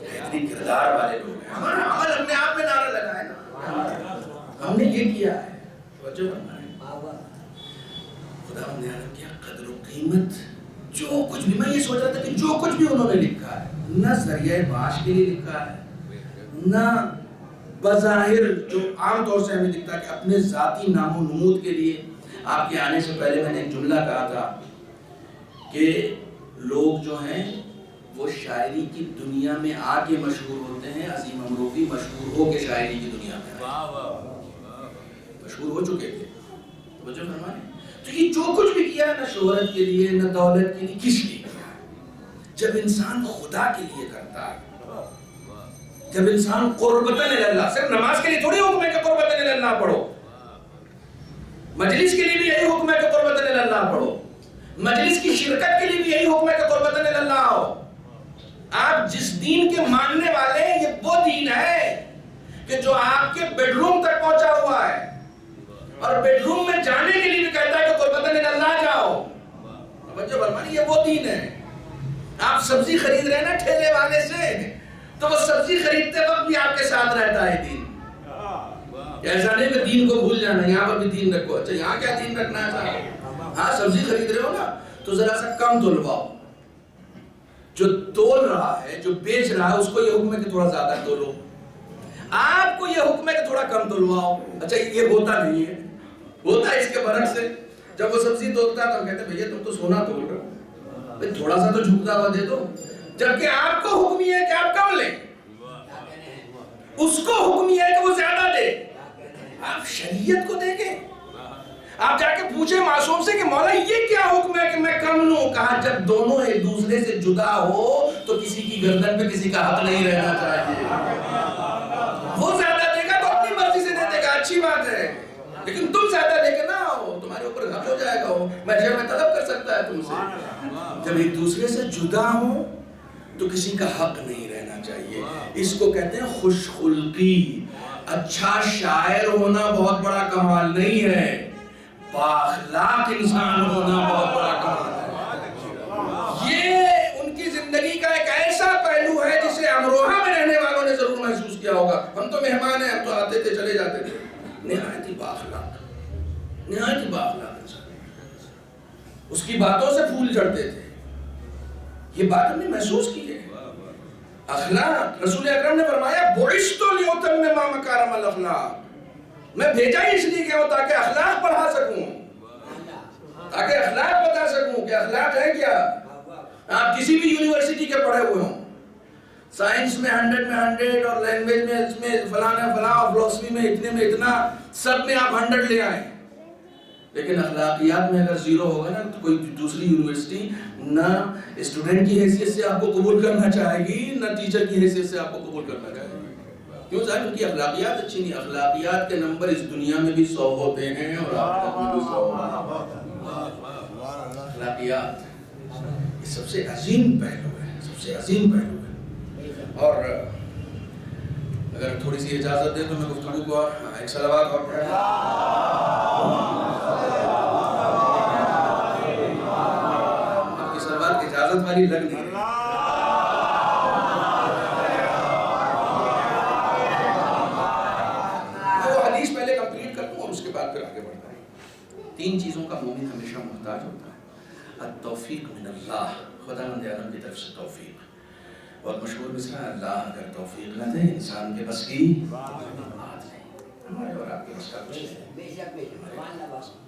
حیدری کردار والے لوگ ہیں۔ ہمارا عمل اپنے آپ میں نعرہ لگا ہے نا، ہم نے یہ کیا ہے۔ توجہ فرمائیں، خدا نے کیا قدر و قیمت، جو کچھ بھی، میں یہ سوچ رہا تھا کہ جو کچھ بھی انہوں نے لکھا ہے نہ ذریعہ معاش کے لیے لکھا ہے، نہ بظاہر جو عام طور سے ہمیں دکھتا ہے کہ اپنے ذاتی نام و نمود کے لیے۔ آپ کے آنے سے پہلے میں نے ایک جملہ کہا تھا کہ لوگ جو ہیں وہ شاعری کی دنیا میں آ کے مشہور ہوتے ہیں، عظیم امروی مشہور ہو کے شاعری کی دنیا میں مشہور ہو چکے تھے۔ توجہ فرمائیں، تو یہ جو کچھ بھی کیا ہے نہ شہرت کے لیے نہ دولت کے لیے، کس لیے کیا ہے؟ جب انسان خدا کے لیے کرتا ہے، جب انسان قربتاً اللہ، صرف نماز کے لیے تھوڑی حکم ہے کہ قربتاً اللہ پڑھو، مجلس کے لیے بھی یہی حکم ہے کہ قربتاً اللہ پڑھو، مجلس کی شرکت کے لیے بھی یہی حکم ہے کہ قربتاً اللہ آؤ۔ آپ جس دین کے ماننے والے ہیں یہ وہ دین ہے کہ جو آپ کے بیڈ روم تک پہنچا ہوا ہے، اور بیڈ روم میں جانے کے لیے بھی کہتا ہے کہ قربتاً اللہ جاؤ۔ توجہ فرمائیں، یہ وہ دین ہے۔ آپ سبزی خرید رہے ہیں نا ٹھیلے والے سے، تو وہ سبزی خریدتے وقت بھی آپ کے ساتھ رہتا ہے دین۔ ایسا نہیں کہ دین کو بھول جانا، یہاں پر بھی دین رکھو۔ اچھا یہاں کیا دین رکھنا ہے صاحب؟ ہاں سبزی خرید رہے ہو نا تو ذرا سا کم تولواؤ، جو تول رہا ہے، جو بیچ رہا ہے، اس کو یہ حکم ہے کہ تھوڑا زیادہ تولو، آپ کو یہ حکم ہے کہ تھوڑا کم تولواؤ۔ اچھا یہ ہوتا نہیں ہے، ہوتا ہے اس کے برعکس سے۔ جب وہ سبزی تولتا ہے تو ہم کہتے ہیں بھیا تم تو سونا تول رہے ہو، تھوڑا سا تو جھکتا ہوا دے دو، جبکہ آپ کو حکم یہ ہے کہ آپ کم لیں، اس کو حکم یہ ہے کہ وہ زیادہ دے۔ آپ شریعت کو دیکھیں، آپ جا کے پوچھیں معصوم سے کہ مولا یہ کیا حکم ہے کہ میں کم لوں؟ کہا جب دونوں ایک دوسرے سے جدا ہو تو کسی کی گردن پہ کسی کا حق نہیں رہنا چاہیے۔ وہ زیادہ دے گا تو اپنی مرضی سے دے دے گا، اچھی بات ہے، لیکن تم زیادہ لے کے نہ آؤ، تمہارے اوپر حق ہو جائے گا، وہ محشر میں طلب کر سکتا ہے تم سے۔ جب ایک دوسرے سے جدا ہو تو کسی کا حق نہیں رہنا چاہیے۔ اس کو کہتے ہیں خوش خلقی۔ اچھا شاعر ہونا بہت بڑا کمال نہیں ہے، بااخلاق انسان ہونا بہت بڑا کمال ہے۔ یہ ان کی زندگی کا ایک ایسا پہلو ہے جسے امروہہ میں رہنے والوں نے ضرور محسوس کیا ہوگا۔ ہم تو مہمان ہیں، ہم تو آتے تھے چلے جاتے تھے، نہایت ہی بااخلاق، نہایت ہی بااخلاق انسان، اس کی باتوں سے پھول جھڑتے تھے۔ یہ بات ہم نے محسوس کی ہے۔ اخلاق، رسول اکرم نے فرمایا بعثت لأتمم مکارم الاخلاق، میں بھیجا ہی اس لیے گیا ہوں تاکہ اخلاق پڑھا سکوں، تاکہ اخلاق بتا سکوں کہ اخلاق ہے کیا۔ آپ کسی بھی یونیورسٹی کے پڑھے ہوئے ہوں، سائنس میں 100 میں 100 اور لینگویج میں اس میں فلاں اور فلسفی میں اتنے میں اتنا، سب میں آپ 100 لے آئیں، لیکن اخلاقیات میں اگر 0 ہوگا نا تو کوئی دوسری یونیورسٹی نہ اسٹوڈنٹ کی حیثیت سے آپ کو قبول کرنا چاہے گی، نہ ٹیچر کی حیثیت سے آپ کو قبول کرنا چاہے گی۔ کیوں صاحب؟ ان کی اخلاقیات اچھی نہیں۔ اخلاقیات کے نمبر اس دنیا میں بھی 100 ہوتے ہیں اور آخرت میں بھی 100 ہوتے ہیں۔ اخلاقیات یہ سب سے عظیم پہلو ہے، سب سے عظیم پہلو ہے۔ اور اگر تھوڑی تھوڑی سی اجازت دے تو میں گفتگو کو ایک صلوات اور پڑھا. آپ کی صلوات کی اجازت والی لگ نہیں رہی. میں وہ حدیث پہلے کمپلیٹ کرتا ہوں اور اس کے بعد پھر آگے بڑھتا ہوں. 3 چیزوں کا مومن ہمیشہ محتاج ہوتا ہے. التوفیق من اللہ، خداوند عالم کی طرف سے توفیق. بہت مشہور مصرع ہے، اللہ اگر توفیق نہ دے انسان کے بس کی بات نہیں. ہمارے اور آپ کے بس کا کچھ نہیں.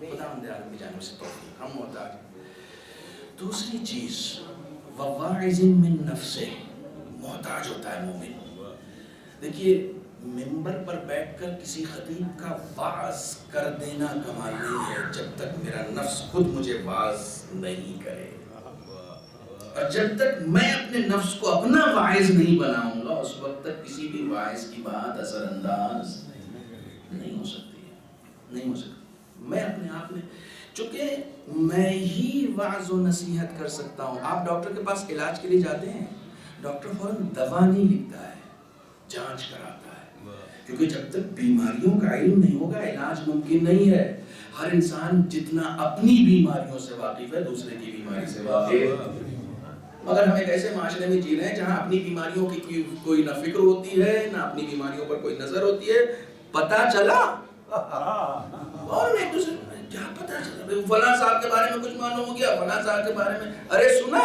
خداوند عالم کی جانب سے توفیق، ہم محتاج ہیں. دوسری چیز وواعظ من نفسہ، محتاج ہوتا ہے مومن. دیکھیے ممبر پر بیٹھ کر کسی خطیب کا واعظ کر دینا کمال نہیں ہے جب تک میرا نفس خود مجھے واعظ نہیں کرے. اور جب تک میں اپنے نفس کو اپنا واعظ نہیں بناؤں گا اس وقت تک کسی بھی واعظ کی بات اثر انداز نہیں ہو سکتی. نہیں ہو سکتی. میں اپنے آپ میں چونکہ میں ہی وعظ و نصیحت کر سکتا ہوں. آپ ڈاکٹر کے پاس علاج کے لیے جاتے ہیں، ڈاکٹر فوراً دوا نہیں لکھتا ہے، جانچ کراتا ہے. کیونکہ جب تک بیماریوں کا علم نہیں ہوگا علاج ممکن نہیں ہے. ہر انسان جتنا اپنی بیماریوں سے واقف ہے دوسرے کی بیماری سے واقف. مگر ہم ایک ایسے معاشرے میں جی رہے ہیں جہاں اپنی بیماریوں کی کوئی نہ فکر ہوتی ہے نہ اپنی بیماریوں پر کوئی نظر ہوتی ہے. پتہ چلا اور ایک دوسرے کیا پتہ چلا فلاں صاحب کے بارے میں کچھ معلوم ہو گیا، فلاں صاحب کے بارے میں ارے سنا.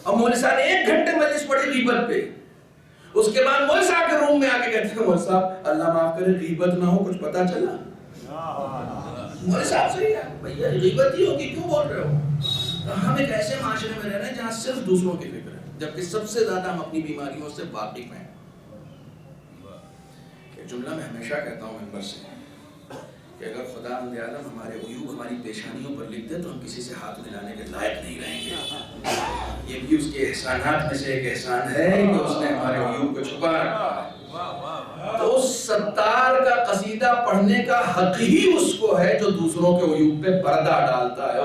اور مولوی صاحب 1 گھنٹے مجلس پڑھی غیبت پہ. اس کے بعد مولوی صاحب کے روم میں آ کے کہتے ہیں مولوی صاحب اللہ معاف کرے غیبت نہ ہو، کچھ پتہ چلا؟ مولوی صاحب صحیح ہے بھیا غیبت ہی ہوگی، کیوں بول رہے ہو؟ ہم ایک ایسے معاشرے میں رہ رہے ہیں جہاں صرف دوسروں کی فکر ہے جبکہ سب سے زیادہ ہم اپنی بیماریوں سے واقف ہیں. ایک جملہ میں ہمیشہ کہتا ہوں ممبر سے کہ اگر خدا عالم ہمارے عیوب ہماری پیشانیوں پر لکھ دے تو ہم کسی سے ہاتھ ملانے کے لائق نہیں رہیں گے. یہ بھی اس کے احسانات میں سے ایک احسان ہے کہ اس نے ہمارے عیوب کو چھپا رکھا ہے. تو اس ستار کا قصیدہ پڑھنے کا حق ہی اس کو ہے جو دوسروں کے عیوب پہ پردہ ڈالتا ہے.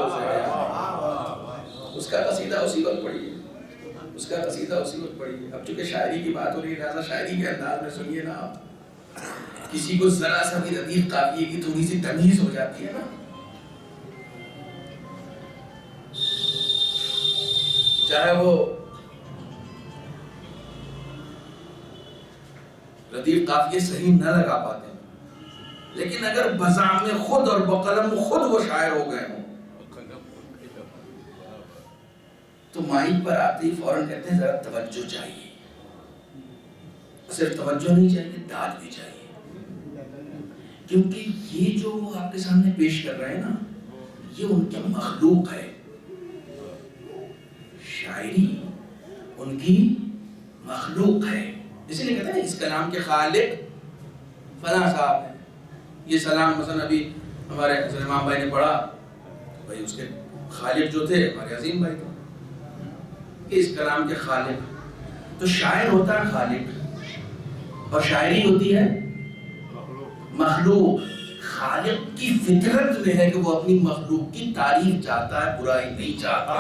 اس کا قصیدہ اسی وقت پڑھیے، اس کا قصیدہ اسی وقت پڑھیے. اب چونکہ شاعری کی بات ہو رہی ہے لہٰذا شاعری کے انداز میں سنیے نا. آپ کسی کو ذرا سا بھی ردیف قافیے کی تھوڑی سی تمیز ہو جاتی ہے نا، چاہے وہ ردیف قافیے صحیح نہ لگا پاتے ہیں لیکن اگر بزعم خود اور بقلم خود وہ شاعر ہو گئے ہوں تو مائک پر آتے ہی فوراً کہتے ہیں ذرا توجہ چاہیے. صرف توجہ نہیں چاہیے، داد بھی چاہیے. کیونکہ یہ جو وہ آپ کے سامنے پیش کر رہے ہیں نا یہ ان کی مخلوق ہے. شاعری ان کی مخلوق ہے. اسی لیے کہتے ہیں اس کلام کے خالق فلاں صاحب ہیں. یہ سلام مثلا ابھی ہمارے امام بھائی نے پڑھا، بھائی اس کے خالق جو تھے ہمارے عظیم بھائی تھے. اس کلام کے خالق تو شاعر ہوتا ہے خالق اور شاعری ہوتی ہے مخلوق. خالق کی فطرت میں ہے کہ وہ اپنی مخلوق کی تعریف چاہتا ہے، برائی نہیں چاہتا.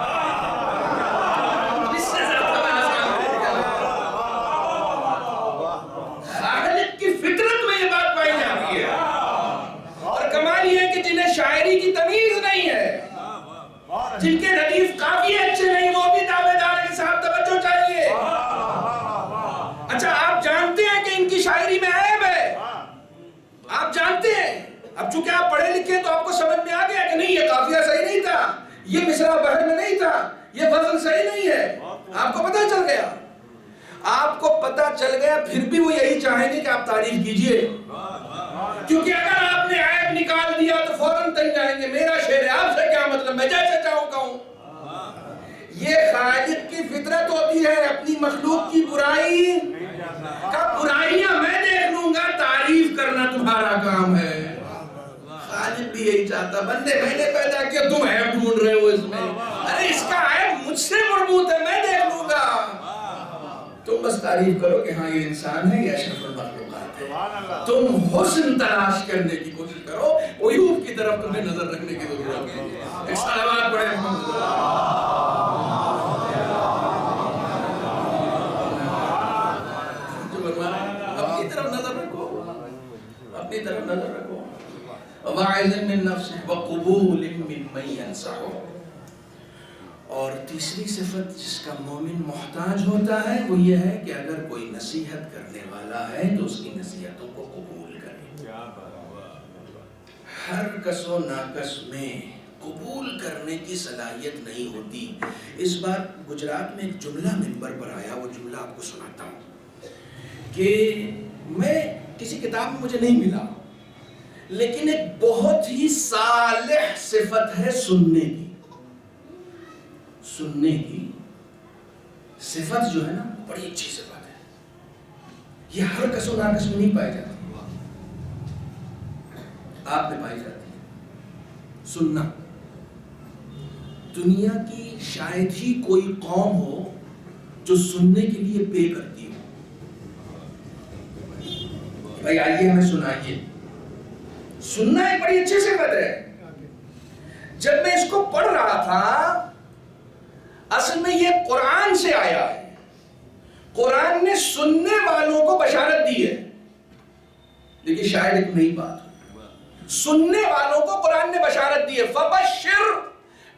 خالق کی فطرت میں یہ بات پائی جاتی ہے. اور کمال یہ ہے کہ جنہیں شاعری کی تمیز نہیں ہے، جن کے ردیف قافیے اچھے نہیں، وہ بھی دعوے دار کے ساتھ توجہ چاہیے. اچھا آپ جانتے ہیں کہ ان کی شاعری میں عیب ہے، آپ جانتے ہیں. اب چونکہ آپ پڑھے لکھے تو آپ کو سمجھ میں آ گیا کہ نہیں یہ قافیہ صحیح نہیں تھا، یہ مصرع بحر میں نہیں تھا، یہ وزن صحیح نہیں ہے. آپ کو پتہ چل گیا، آپ کو پتہ چل گیا پھر بھی وہ یہی چاہیں گے کہ آپ تعریف کیجئے. کیونکہ اگر آپ نے عیب نکال دیا تو فوراً تنگ جائیں گے میرا شعر ہے، آپ سے کیا مطلب، میں جیسے چاہوں کہوں. یہ خالق کی فطرت ہوتی ہے اپنی مخلوق کی برائی کا برائیاں میں دیکھ لوں گا، تعریف کرنا تمہارا کام ہے. خالق بھی یہی چاہتا، بندے میں نے پیدا کیا تم عیب ڈھونڈ رہے ہو اس میں، ارے اس کا عیب مجھ سے مربوط ہے، میں دیکھ لوں گا. تم بس تعریف کرو کہ ہاں یہ انسان ہے، یہ اشرف المخلوقات ہے. تم حسن تلاش کرنے کی کوشش کرو، عیوب کی طرف تمہیں نظر رکھنے کی ضرورت ہے. ایک صلوات پڑھیں محمد من نفسه وقبول ممن ينصحه. اور تیسری صفت جس کا مومن محتاج ہوتا ہے وہ یہ ہے کہ اگر کوئی نصیحت کرنے والا ہے تو اس کی نصیحتوں کو قبول کرے. ہر کس و ناکس میں قبول کرنے کی صلاحیت نہیں ہوتی. اس بار گجرات میں ایک جملہ منبر پر آیا, وہ جملہ آپ کو سناتا ہوں کہ میں کسی کتاب میں مجھے نہیں ملا, لیکن ایک بہت ہی صالح صفت ہے سننے کی. سننے کی صفت جو ہے نا بڑی اچھی صفت ہے. یہ ہر کس و ناکس میں نہیں پائی جاتی, آپ میں پائی جاتی ہے. سننا دنیا کی شاید ہی کوئی قوم ہو جو سننے کے لیے پے کرتی ہو. بھائی آئیے ہمیں سنائیے. سننا ایک بڑی اچھی صفت ہے. جب میں اس کو پڑھ رہا تھا, اصل میں یہ قرآن سے آیا ہے. قرآن نے سننے والوں کو بشارت دی ہے. لیکن شاید ایک نئی بات, سننے والوں کو قرآن نے بشارت دی ہے. فَبَشِّرْ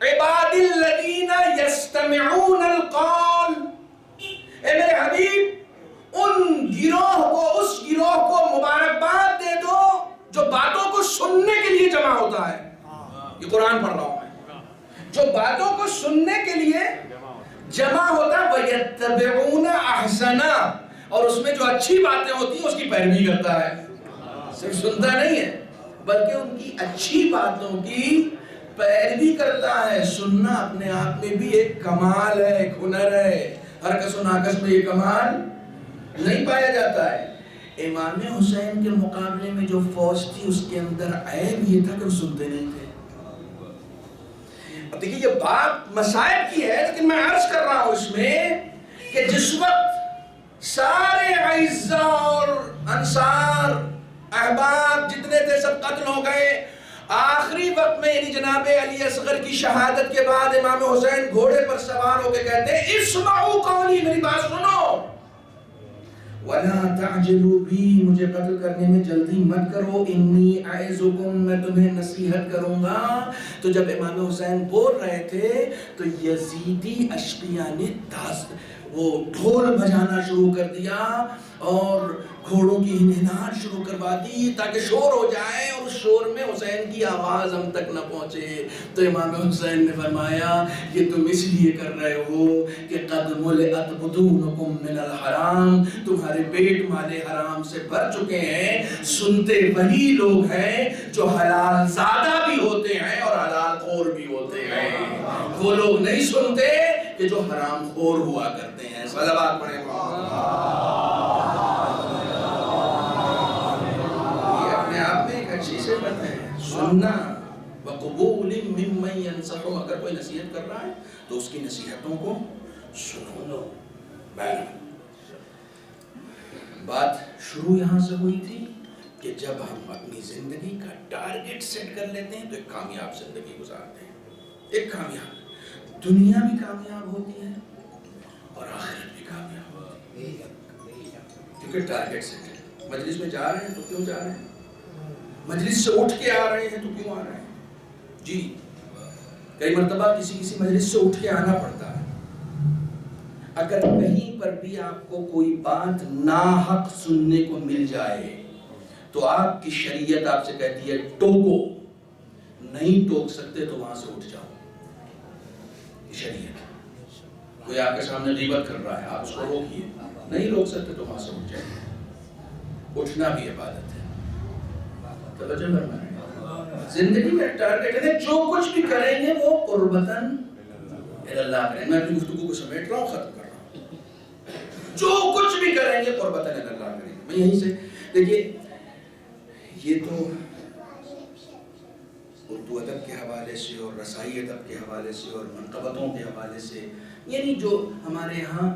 عِبَادِ الَّذِينَ يَسْتَمِعُونَ الْقَوْلَ. اے میرے حبیب ان گروہ کو, اس گروہ کو مبارکباد دے دو جو باتوں کو سننے کے لیے جمع ہوتا ہے. یہ قرآن پڑھ رہا ہوں میں, جو باتوں کو سننے کے لیے جمع ہوتا ہے. وَيَتَّبِعُونَ أَحْسَنَا, اور اس میں جو اچھی باتیں ہوتی ہیں اس کی پیروی کرتا ہے. صرف سنتا نہیں ہے بلکہ ان کی اچھی باتوں کی پیروی کرتا ہے. سننا اپنے آپ میں بھی ایک کمال ہے, ایک ہنر ہے. ہر کس و ناکس میں یہ کمال نہیں پایا جاتا ہے. امام حسین کے مقابلے میں جو فوج تھی اس کے اندر عیب یہ تھا کہ وہ سنتے نہیں تھے. اب دیکھیے یہ بات مسائب کی ہے, لیکن میں عرض کر رہا ہوں اس میں کہ جس وقت سارے اعزاء اور انصار احباب جتنے تھے سب قتل ہو گئے, آخری وقت میں یعنی جناب علی اصغر کی شہادت کے بعد امام حسین گھوڑے پر سوار ہو کے کہتے ہیں اسمعوا قولی, میری بات سنو. وَلَا تَعْجِلُوا بِي, مجھے قتل کرنے میں جلدی مت کرو. انی اعظکم, میں تمہیں نصیحت کروں گا. تو جب امام حسین بول رہے تھے تو یزیدی اشقیاء نے وہ ڈھول بجانا شروع کر دیا اور گھوڑوں کی ہنہناہٹ شروع کروا دی تاکہ شور ہو جائے, اور اس شور میں حسین کی آواز ہم تک نہ پہنچے. تو امام حسین نے فرمایا یہ تم اس لیے کر رہے ہو کہ قد ملئت بطونکم من الحرام, تمہارے پیٹ مالے حرام سے بھر چکے ہیں. سنتے وہی لوگ ہیں جو حلال زادہ بھی ہوتے ہیں اور حلال خور بھی ہوتے ہیں. وہ لوگ نہیں سنتے کہ جو حرام خور ہوا کرتے ہیں. صلوات پڑھیں. یہ اپنے آپ میں ایک اچھی صفت ہے سننا. وقبول ممن ينصح, اگر کوئی نصیحت کر رہا ہے تو اس کی نصیحتوں کو سنو. بات شروع یہاں سے ہوئی تھی کہ جب ہم اپنی زندگی کا ٹارگٹ سیٹ کر لیتے ہیں تو ایک کامیاب زندگی گزارتے ہیں. ایک کامیاب دنیا بھی کامیاب ہوتی ہے اور آخرت بھی کامیاب ہوتی ہے, کیونکہ ٹارگٹ سیٹ ہے. مجلس میں جا رہے ہیں تو کیوں جا رہے ہیں, مجلس سے اٹھ کے آ رہے ہیں تو کیوں آ رہے ہیں. جی کئی مرتبہ کسی مجلس سے اٹھ کے آنا پڑتا ہے. اگر کہیں پر بھی آپ کو کوئی بات ناحق سننے کو مل جائے تو آپ کی شریعت آپ سے کہتی ہے ٹوکو. نہیں ٹوک سکتے تو وہاں سے اٹھ جاؤ. شریعت. کوئی آپ کے سامنے غیبت کر رہا ہے, آپ اس کو روکیے. نہیں روک سکتے تو وہاں سے اٹھ جائیں. اٹھنا بھی عبادت ہے. توجہ فرمائیں. زندگی میں ٹارگٹ ہے, جو کچھ بھی کریں گے وہ قربتاً اللہ کریں. میں اپنی گفتگو کو سمیٹ رہا ہوں, ختم کر رہا ہوں. جو کچھ بھی کریں گے قربتاً اللہ کریں. میں یہیں سے دیکھیے, یہ تو اردو ادب کے حوالے سے اور رسائی ادب کے حوالے سے اور منقبتوں کے حوالے سے, یعنی جو ہمارے ہاں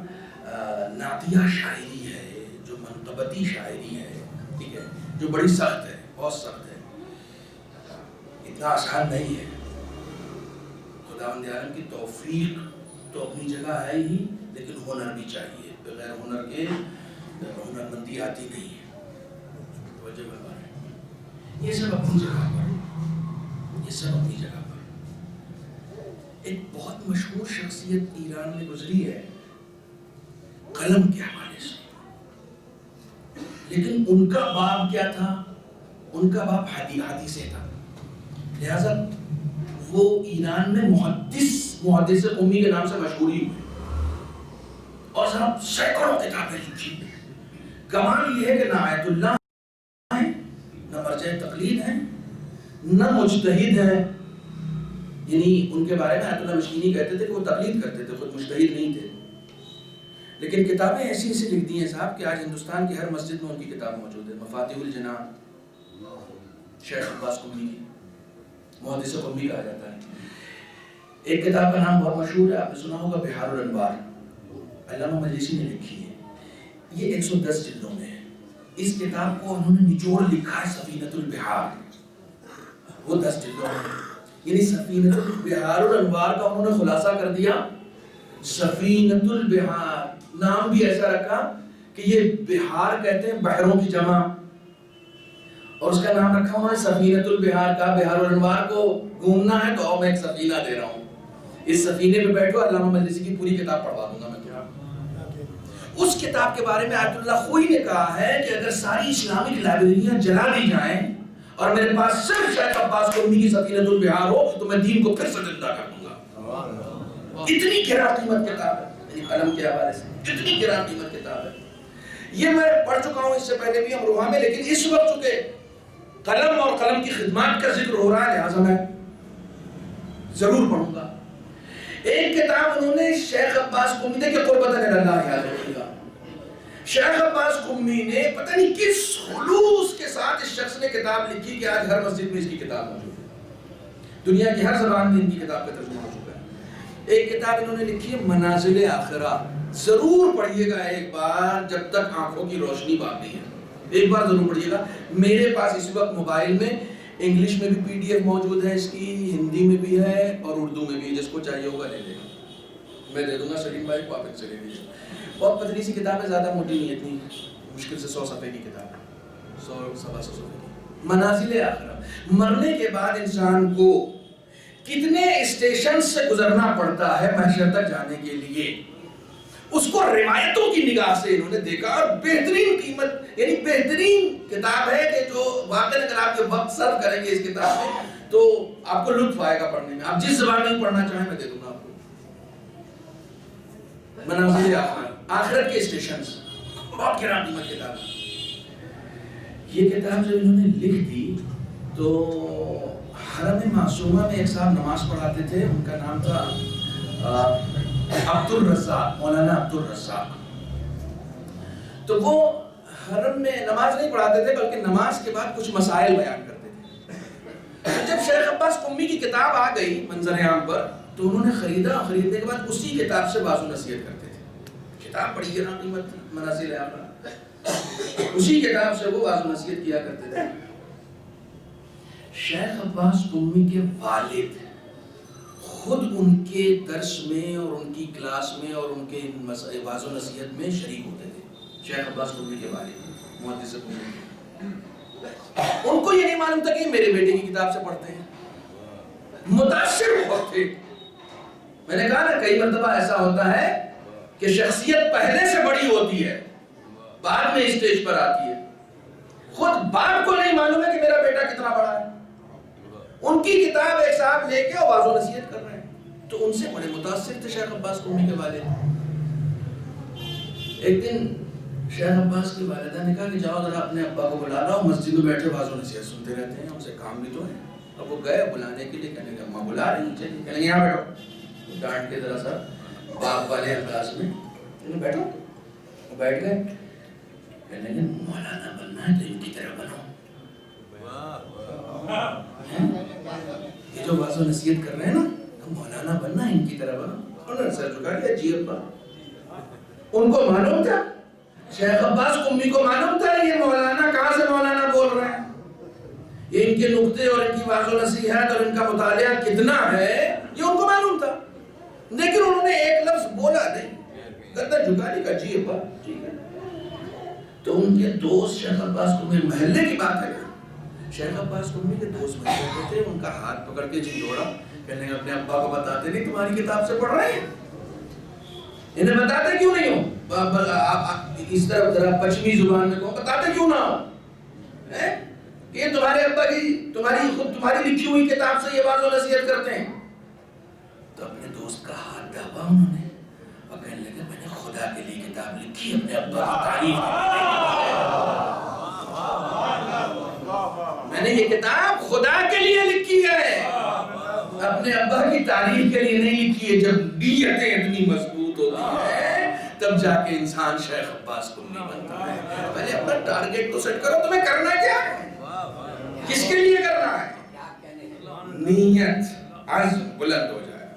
نعتیہ شاعری ہے, جو منقبتی شاعری ہے, ٹھیک ہے, جو بڑی سخت ہے, بہت سخت ہے, اتنا آسان نہیں ہے. خداوند عالم کی توفیق تو اپنی جگہ ہے ہی, لیکن ہنر بھی چاہیے. بغیر ہنر کے ہنرمندی آتی نہیں ہے. توجہ فرمائیں. یہ سب اپنی جگہ پر یہ سب اپنی جگہ پر. ایک بہت مشہور شخصیت ایران میں گزری ہے قلم کے حوالے سے، لیکن ان کا باب کیا تھا؟ ان کا باب حدیث تھا. لہذا وہ ایران میں محدث قمی کے نام سے مشہوری ہوئی اور صاحب سینکڑوں کتابیں لکھی. کمال یہ ہے کہ نہ آیت اللہ ہیں، نہ مرجع تقلید ہیں، نہ مجتہد ہیں. یعنی ان کے بارے میں آیت اللہ مشکینی کہتے تھے کہ وہ تقلید کرتے تھے، خود مجتہد نہیں تھے. لیکن کتابیں ایسی ایسی لکھ دی ہیں صاحب کہ آج ہندوستان کی ہر مسجد میں ان کی کتاب موجود ہے. مفاتیح الجنان شیخ عباس قمی کی، محدث قمی کہا جاتا ہے. ایک کتاب کا نام بہت مشہور ہے، آپ نے سنا ہوگا، بحار الانوار، علامہ مجلسی نے لکھی ہے. یہ 110 جلدوں میں ہے. اس کتاب کو انہوں نے نچوڑ لکھا ہے سفینۃ البحار، وہ 10 جلدوں میں. یعنی سفینۃ البحار الانوار کا انہوں نے خلاصہ کر دیا. سفینۃ البحار نام بھی ایسا رکھا کہ یہ بہار کہتے ہیں بحروں کی جمع، اور اس کا نام رکھا انہوں نے سفینۃ البحار کا. بحار الانوار کو گھومنا ہے تو میں ایک سفینہ دے رہا ہوں، اس سفینے پہ بیٹھو، علامہ مجلسی کی پوری کتاب پڑھوا دوں گا میں. اس کتاب کے بارے میں آیت اللہ خوئی نے کہا ہے کہ اگر ساری اسلامک لائبریریاں جلا دی جائیں اور میرے پاس صرف شیخ عباس قمی کی سفینۃ البحار ہو تو میں دین کو پھر سے زندہ کر دوں گا. اتنی گرا قیمت کتاب ہے، یعنی قلم کے حوالے سے اتنی گرا قیمت کتاب ہے. یہ میں پڑھ چکا ہوں اس سے پہلے بھی امروہہ میں، لیکن اس وقت چونکہ قلم اور قلم کی خدمات کا ذکر ہو رہا ہے لہٰذا میں ضرور پڑھوں گا. ایک کتاب انہوں نے شیخ عباس قمی نے کہ قربت اللہ یاد رکھے گا. شیخ عباس قمی نے پتہ نہیں کس خلوص کے ساتھ اس شخص نے کتاب لکھی کہ آج ہر مسجد میں اس کی کتاب موجود ہے. دنیا کی ہر زبان میں ان کی کتاب کا ترجمہ ہو چکا ہے. ایک کتاب انہوں نے لکھی ہے منازل آخرہ. ضرور پڑھیے گا ایک بار، جب تک آنکھوں کی روشنی باقی ہے ایک بار ضرور پڑھیے گا. میرے پاس اس وقت موبائل میں انگلش میں بھی PDF موجود ہے اس کی، ہندی میں بھی ہے اور اردو میں بھی. جس کو چاہیے ہوگا لے لے گا، میں دے دوں گا سلیم بھائی کو، آپ سے لے لیجیے. بہت پتلی سی کتاب ہے، زیادہ موٹی نہیں، اتنی مشکل سے 100 صفحے کی کتاب ہے، 100 سوا 100 صفحے کی. منازل آخرہ، مرنے کے بعد انسان کو کتنے اسٹیشن سے گزرنا پڑتا ہے محشر تک جانے کے لیے، اس کو روایتوں کی نگاہ سے انہوں نے دیکھا. اور بہترین قیمت، یعنی بہترین کتاب ہے کہ جو واقعی اگر آپ کے وقت صرف کریں گے اس کتاب میں تو آپ کو لطف آئے گا پڑھنے میں. آپ جس زبان میں پڑھنا چاہیں میں دے دوں گا آپ کو. منازل آخرہ، آخرت کے اسٹیشنز، بہت گران قیمت کتاب ہے. یہ کتاب جب انہوں نے لکھ دی تو حرم معصومہ میں ایک صاحب نماز پڑھاتے تھے، ان کا نام تھا عبد الرزاق، مولانا عبد الرزاق. تو وہ حرم میں نماز نہیں پڑھاتے تھے بلکہ نماز کے بعد کچھ مسائل بیان کرتے تھے. جب شیخ عباس قمی کی کتاب آ گئی منظر عام پر تو انہوں نے خریدا. خریدنے کے بعد اسی کتاب سے واعظ و نصیحت کرتے تھے. کتاب بڑی گران قیمت تھی، منازل آخرہ. اسی کتاب سے وہ واعظ و نصیحت کیا کرتے تھے. شیخ عباس قمی کے والد خود ان کے درس میں اور ان کی کلاس میں اور ان کے واعظ و نصیحت میں شریک ہوتے تھے. شیخ عباس قمی کے والد محدث قمی، ان کو یہ نہیں معلوم تھا کہ میرے بیٹے کی کتاب سے پڑھتے ہیں. متاثر بہت تھے. میں نے کہا نا کئی مرتبہ ایسا ہوتا ہے کہ شخصیت پہلے سے بڑی ہوتی ہے، بعد میں اسٹیج پر آتی ہے. خود باپ کو نہیں معلوم ہے کہ میرا بیٹا کتنا بڑا ہے. ان کی کتاب ایک صاحب لے کے اور واعظ و نصیحت کر رہے ہیں تو ان سے بڑے متاثر تھے شیخ عباس قمی کے والد. ایک دن شیخ عباس کی والدہ نے کہا کہ جاؤ ذرا اپنے ابا کو بلا لاؤ، مسجد میں بیٹھے واعظ و نصیحت سنتے رہتے ہیں، ان سے کام بھی تو ہے. اب وہ گئے بلانے کے لیے، کہنے کہ اماں بلا رہی ہیں، چلیے کہنے یہاں بیٹھو. ڈانٹ کے ذرا سا باپ والے انداز میں بیٹھو. وہ بیٹھ گئے. کہنے کہ مولانا بننا ہے تو ان کی طرح بنو. یہ جو واعظ و نصیحت کر رہے ہیں نا، مولانا بننا ان کی طرح بنو. انہوں نے سر جھکا لیا. جی ابا. ان کو معلوم تھا، شیخ عباس قمی کو معلوم تھا یہ مولانا کہاں سے مولانا بول رہے ہیں، یہ ان کے نقطے اور ان کی واعظ و نصیحت اور ان کا مطالعہ کتنا ہے یہ ان کو معلوم تھا. لیکن انہوں نے ایک لفظ بولا نہیں، گردن جھکا لی. کہا جی ابا ٹھیک ہے. تو ان کے دوست شیخ عباس قمی، محلے کی بات ہے، شیخ عباس قمی کے دوست میں رہتے تھے، ان کا ہاتھ پکڑ کے جھنجھوڑا، کہنے لگے اپنے ابا کو بتاتے نہیں تمہاری کتاب سے پڑھ رہے ہیں؟ انہیں بتاتے کیوں نہیں ہو؟ اس طرح ذرا پچھمی زبان میں کہو، بتاتے کیوں نہ ہو کہ یہ تمہارے ابا کی تمہاری لکھی ہوئی کتاب سے یہ بات و نصیحت کرتے ہیں؟ تو اپنے دوست کا ہاتھ دبا انہوں نے اور کہنے لگے میں نے خدا کے لیے کتاب لکھی، اپنے ابا کی تعریف میں نے یہ کتاب خدا کے لیے لکھی ہے، اپنے ابا کی تعریف کے لیے نہیں لکھی ہے۔ جب نیتیں اتنی مضبوط ہوتی ہیں تب جا کے انسان شیخ عباس قمی بنتا ہے۔ پہلے اپنا ٹارگیٹ تو سیٹ کرو، تمہیں کرنا کیا ہے، کس کے لیے کرنا ہے؟ نیت عزم بلند ہو جائے،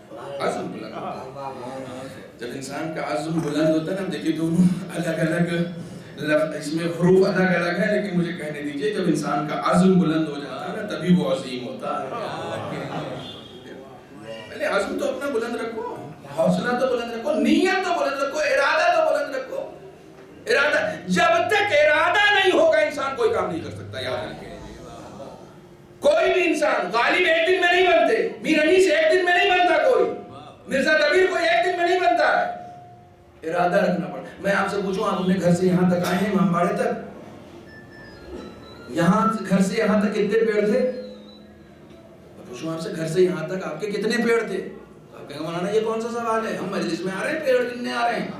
عزم بلند ہو جائے۔ جب انسان کا عزم بلند ہوتا ہے نا، دیکھیے دونوں الگ الگ لفظ، اس میں حروف الگ الگ ہے لیکن مجھے کہنے دیجئے جب انسان کا عزم بلند ہو جاتا ہے نا تبھی وہ عظیم ہوتا ہے۔ پہلے عزم تو اپنا بلند رکھو، حوصلہ تو بلند رکھو، نیت تو بلند رکھو، ارادہ تو بلند رکھو۔ ارادہ جب تک ارادہ نہیں ہوگا انسان کوئی کام نہیں کر سکتا، یاد رکھیں۔ کوئی بھی انسان غالب ایک دن میں نہیں بنتے، میر انیس ایک دن میں نہیں بنتا، کوئی مرزا کبیر کوئی ایک دن میں نہیں بنتا ہے، ارادہ رکھنا پڑتا۔ میں آپ سے پوچھوں، آپ اپنے گھر سے یہاں تک آئے ہیں امام باڑے تک، یہاں گھر سے یہاں تک کتنے پیڑ تھے؟ میں پوچھوں آپ سے، گھر سے یہاں تک آپ کے کتنے پیڑ تھے؟ آپ کہیں گے مولانا یہ کون سا سوال ہے، ہم مجلس میں آ رہے ہیں، پیڑ کتنے آ رہے ہیں؟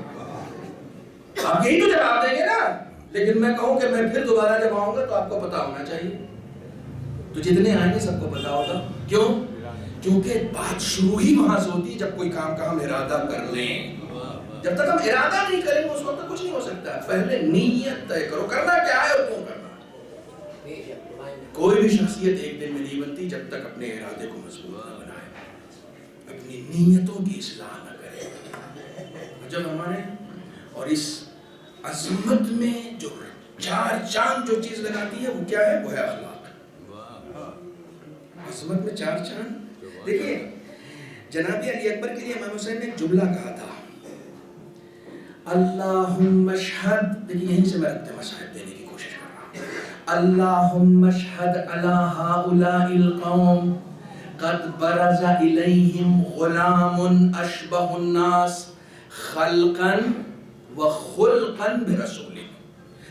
آپ یہی تو جواب دیں گے نا۔ لیکن میں کہوں کہ میں پھر دوبارہ جب آؤں گا تو آپ کو پتا ہونا چاہیے، تو جتنے آئیں گے سب کو پتا ہوگا۔ کیوں؟ کیونکہ بات شروع ہی وہاں سے ہوتی ہے جب کوئی کام کا ہم ارادہ کر لیں۔ جب تک ہم ارادہ نہیں کریں گے اس وقت تک کچھ نہیں ہو سکتا۔ پہلے نیت طے کرو، کرنا کیا ہے اور کیوں کرنا ہے۔ کوئی بھی شخصیت ایک دن میں نہیں بنتی جب تک اپنے ارادے کو مضبوط نہ بنائے، اپنی نیتوں کی اصلاح نہ کرے۔ جب ہمارے اور اس عظمت میں جو چار چاند جو چیز لگاتی ہے وہ کیا ہے؟ وہ ہے اخلاق۔ عظمت میں چار چاند۔ دیکھیے جناب علی اکبر کے لیے امام حسین نے ایک جملہ کہا تھا، اللہم اشہد، دیکھیے یہیں سے میں رکھتے مسائب دینے کی کوشش کر رہا ہوں، اللہم اشہد علی ہؤلاء القوم قد برز الیہم غلام اشبہ الناس خلقا وخلقا برسولک۔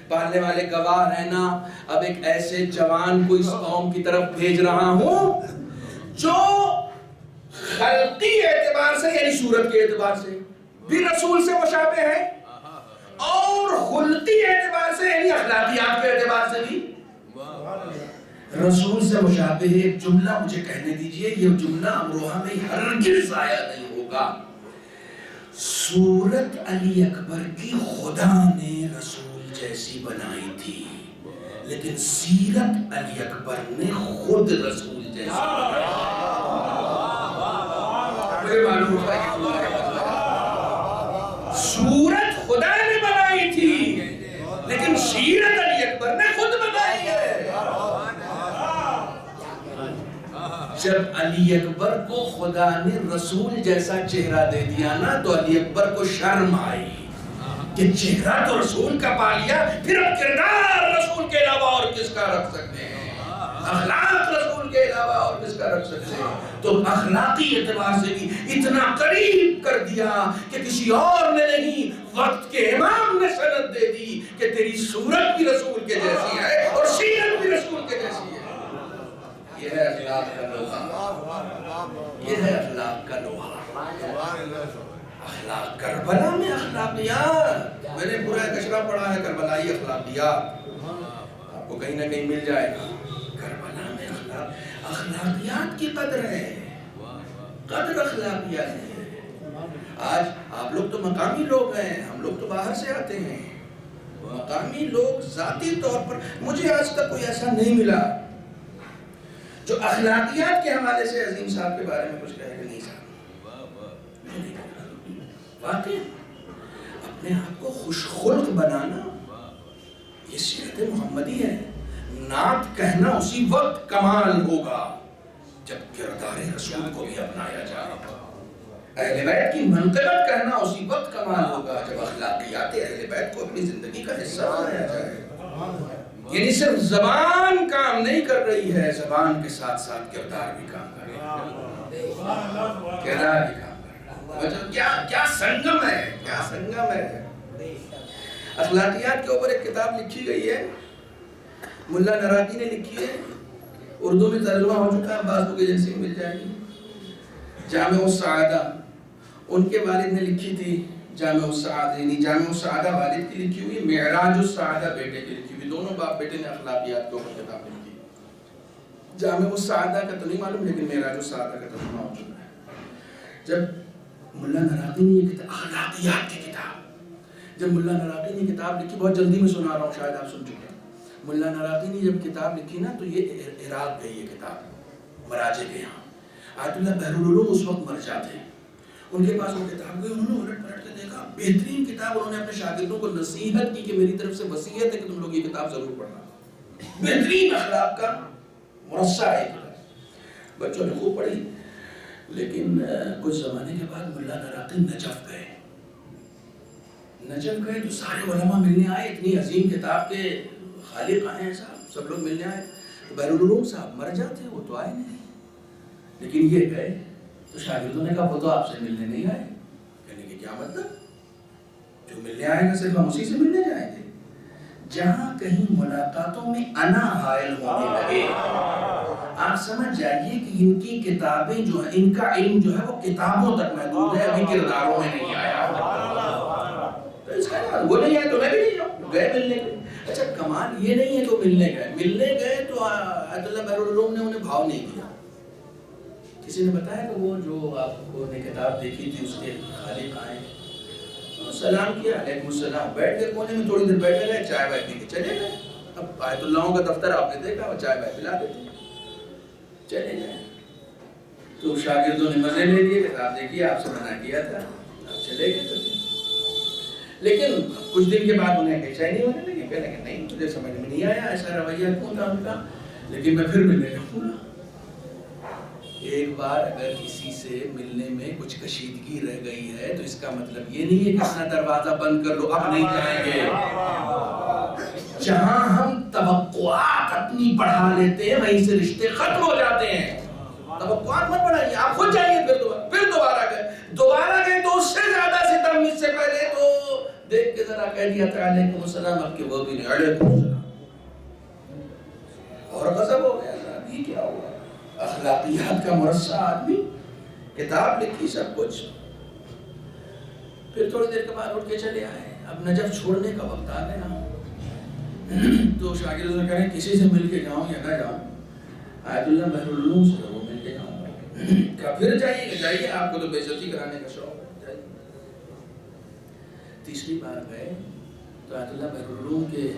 پالنے والے گواہ رہنا، اب ایک ایسے جوان کو اس قوم کی طرف بھیج رہا ہوں جو خلقی اعتبار سے یعنی صورت کے اعتبار سے بھی رسول سے مشابہ ہے، اور خلقی اعتبار سے یعنی اخلاقیات کے اعتبار سے بھی رسول سے مشابہ ہے۔ ایک جملہ مجھے کہنے دیجئے، یہ جملہ امروہہ میں ہرگز ضائع نہیں ہوگا۔ صورت علی اکبر کی خدا نے رسول جیسی بنائی تھی، لیکن سیرت علی اکبر نے خود رسول جیسی بنائی۔ مجھے معلوم ہوتا ہے صورت خدا نے بنائی تھی لیکن سیرت علی اکبر نے خود بنائی ہے۔ جب علی اکبر کو خدا نے رسول جیسا چہرہ دے دیا نا تو علی اکبر کو شرم آئی کہ چہرہ تو رسول کا پا لیا، پھر اب کردار رسول کے علاوہ اور کس کا رکھ سکتے ہیں، اخلاق رسول کے علاوہ اور کس کا رکھ سکتے ہیں۔ تو اخلاقی اعتبار سے بھی اتنا قریب کر دیا کہ کسی اور نے نہیں، وقت کے امام نے سند دے دی کہ تیری صورت بھی رسول کے جیسی ہے اور سیرت بھی رسول کے جیسی ہے۔ یہ ہے اخلاق کا لوہا، یہ ہے اخلاق کا لوہا۔ اخلاق کربلا میں اخلاقیات، میں نے پورا کشرہ پڑھا ہے کربلائی اخلاقیات، آپ کو کہیں نہ کہیں مل جائے گا۔ کربلا میں اخلاقیات کی قدر ہے، قدر اخلاقیات ہے۔ آج آپ لوگ تو مقامی لوگ ہیں، ہم لوگ تو باہر سے آتے ہیں۔ مقامی لوگ ذاتی طور پر مجھے آج تک کوئی ایسا نہیں ملا جو اخلاقیات کے حوالے سے عظیم صاحب کے بارے میں کچھ کہے کہ نہیں صاحب واقعی اپنے آپ کو خوش خلق بنانا یہ سیرت محمدی ہے۔ نعت کہنا اسی وقت کمال ہوگا جب کردار رسول کو بھی اپنایا جائے۔ اہل بیت کی منقبت کہنا اسی وقت کمال ہوگا جب اخلاقیات اہل بیت کو اپنی زندگی کا حصہ بنایا جائے۔ یعنی صرف زبان کام نہیں کر رہی ہے، زبان کے ساتھ ساتھ کردار بھی کام کر رہا ہے، کردار بھی کام کر رہا ہے۔ کیا سنگم ہے، کیا سنگم ہے۔ اخلاقیات کے اوپر ایک کتاب لکھی گئی ہے، ملا نراقی نے لکھی ہے، اردو میں ترجمہ ہو چکا ہے، بعض کو ایجنسی میں مل جائے گی۔ جامع السعادہ ان کے والد نے لکھی تھی، جامع السعادہ یعنی جامع السعادہ والد کی لکھی ہوئی، معراج السعادہ بیٹے کی لکھی ہوئی، دونوں باپ بیٹے نے اخلاقیات کے اوپر کتاب لکھی۔ جامع السعادہ کا تو نہیں معلوم، لیکن معراج السعادہ کا ترجمہ ہو چکا ہے۔ جب ملا نراقی نے یہ کتاب، اخلاقیات کی کتاب، جب ملا نراقی نے کتاب لکھی، بہت جلدی میں سنا رہا ہوں، شاید آپ سن چکے ہیں، ملا نراقی نے جب کتاب لکھی نا تو یہ عراق گئی یہ کتاب، مراجع کے یہاں۔ آیت اللہ بحر العلوم اس وقت مرجع تھے، ان کے پاس وہ کتاب گئی، انہوں نے الٹ پلٹ کے دیکھا، بہترین کتاب، انہوں نے اپنے شاگردوں کو نصیحت کی کہ میری طرف سے وصیت ہے کہ تم لوگ یہ کتاب ضرور پڑھنا، بہترین اخلاق کا مرصع ہے کتاب۔ بچوں نے خوب پڑھی، لیکن کچھ زمانے کے بعد ملا نراقی نجف گئے۔ نجف گئے تو سارے علماء ملنے آئے، اتنی عظیم کتاب کے خالق آئے ہیں صاحب، سب لوگ ملنے آئے۔ تو بحر العلوم صاحب مرجع تھے، وہ تو آئے نہیں، لیکن یہ گئے تو شاگردوں نے کہا وہ تو آپ سے ملنے نہیں آئے۔ کہنے کہ کیا مطلب، جو ملنے آئے گا صرف ہم اسی سے ملنے جائیں گے؟ جہاں کہیں ملاقاتوں میں انا حائل ہونے لگے، آپ سمجھ جائیے کہ ان کی کتابیں جو ہیں، ان کا علم جو ہے وہ کتابوں تک محدود ہے، ابھی کرداروں میں نہیں آیا۔ تو اس کا وہ نہیں آیا تو میں بھی نہیں جاؤں، گئے ملنے گئے۔ اچھا کمال یہ نہیں ہے کہ ملنے گئے تو آیت اللہ بحر العلوم نے انہیں بھاؤ نہیں دیا۔ کسی نے بتایا کہ وہ جو آپ کو نے کتاب دیکھی تھی اس کے خالق آئے، سلام کیا، علیکم السلام، بیٹھ گئے کونے میں، تھوڑی دیر بیٹھے رہے، چائے وائے پی کے چلے گئے۔ اب آیت اللہوں کا دفتر آپ نے دیکھا، وہ چائے وائے پلا دیتے، چلے گئے۔ تو شاگردوں نے مزے لے لیے کہ آپ دیکھیے آپ سے منع کیا تھا، آپ چلے گئے۔ لیکن کچھ دن کے بعد انہیں بے چینی ہونے لگی، کہنے کہ نہیں مجھے سمجھ میں نہیں آیا ایسا رویہ کیوں تھا ان کا، لیکن میں پھر ملنے جاؤں گا۔ ایک بار اگر کسی سے ملنے میں کچھ کشیدگی رہ گئی ہے تو اس کا مطلب یہ نہیں ہے کہ اپنا دروازہ بند کر لو، اب نہیں جائیں گے۔ جہاں ہم توقعات اپنی بڑھا لیتے ہیں وہیں سے رشتے ختم ہو جاتے ہیں۔ توقعات مت بڑھائیے، آپ خود جائیے، پھر دوبارہ گئے تو اس سے زیادہ ستم، اس سے پہلے تو دیکھ کے ذرا کہہ دیا تھا علیکم السلام، اب کے وہ بھی نہیں علیکم السلام، اور غضب ہو گیا، یہ کیا ہوا؟ اخلاقیات کا مرصع آدمی، کتاب لکھی، سب کچھ۔ پھر تھوڑی دیر کے بعد اٹھ کے چلے آئے، اب نجف چھوڑنے کا وقت آ گیا۔ تو شاگردوں نے کہا کسی سے مل کے جاؤں یا نہ جاؤں؟ آیت اللہ بحر العلوم سے وہ مل کے جاؤں گا۔ کہا پھر جائیے کہ جائیے، آپ کو تو بے عزتی کرانے کا شوق ہے، جائیے۔ تیسری بار گئے تو آیت اللہ بحر العلوم کے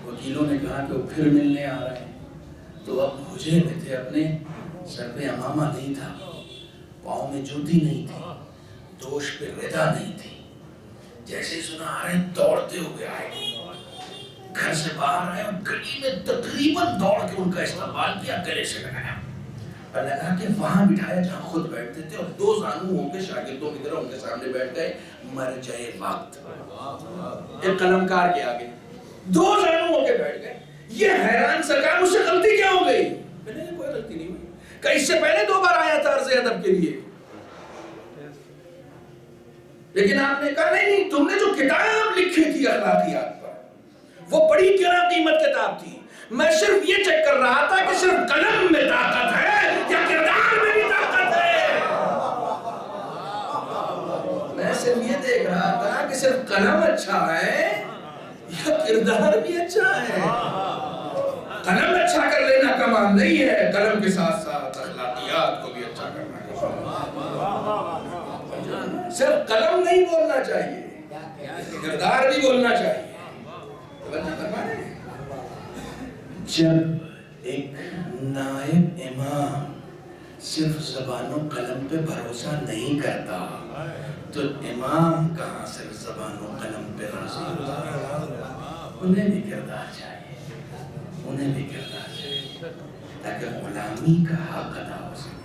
وکیلوں نے کہا کہ وہ پھر ملنے آ رہے ہیں۔ تو اب حجرے میں تھے، اپنے سر پہ امامہ نہیں تھا، پاؤں میں جوتی نہیں تھی، دوش پہ ردا نہیں تھی، جیسے سنا آ رہے دوڑتے ہوئے آئے، گھر سے باہر آئے اور گلی میں تقریباً دوڑ کے ان کا استقبال کیا، گلے سے لگایا اور لگا کے وہاں بٹھایا جہاں خود بیٹھتے تھے، اور دو زانو ہو کے شاگردوں کی طرح ان کے سامنے بیٹھ گئے، مرجع وقت، ایک قلمکار کے آگے دو زانو ہو کے بیٹھ گئے۔ یہ حیران سرکار مجھ سے غلطی کیا ہو گئی؟ میں نے کوئی غلطی نہیں ہوئی، کہ اس سے پہلے دو بار آیا تھا عرض ادب کے لیے، لیکن آپ نے کہا نہیں، تم نے جو کتاب لکھی تھی اخلاقیات پر، وہ بڑی کیا قیمت کتاب تھی، میں صرف یہ چیک کر رہا تھا کہ صرف قلم میں طاقت ہے یا کردار میں بھی طاقت ہے۔ میں صرف یہ دیکھ رہا تھا کہ صرف قلم اچھا ہے یا کردار بھی اچھا ہے۔ قلم اچھا کر لینا کمال نہیں ہے، قلم کے ساتھ ساتھ اخلاقیات کو بھی اچھا کرنا ہے۔ صرف قلم نہیں بولنا چاہیے، کردار بھی بولنا چاہیے۔ جب ایک نائب امام صرف زبان و قلم پہ بھروسہ نہیں کرتا تو امام کہاں صرف زبان و قلم پہ راضی ہوتا؟ انہیں بھی کردار چاہیے، انہیں بھی کردار چاہیے تاکہ غلامی کا حق ادا ہو سکے۔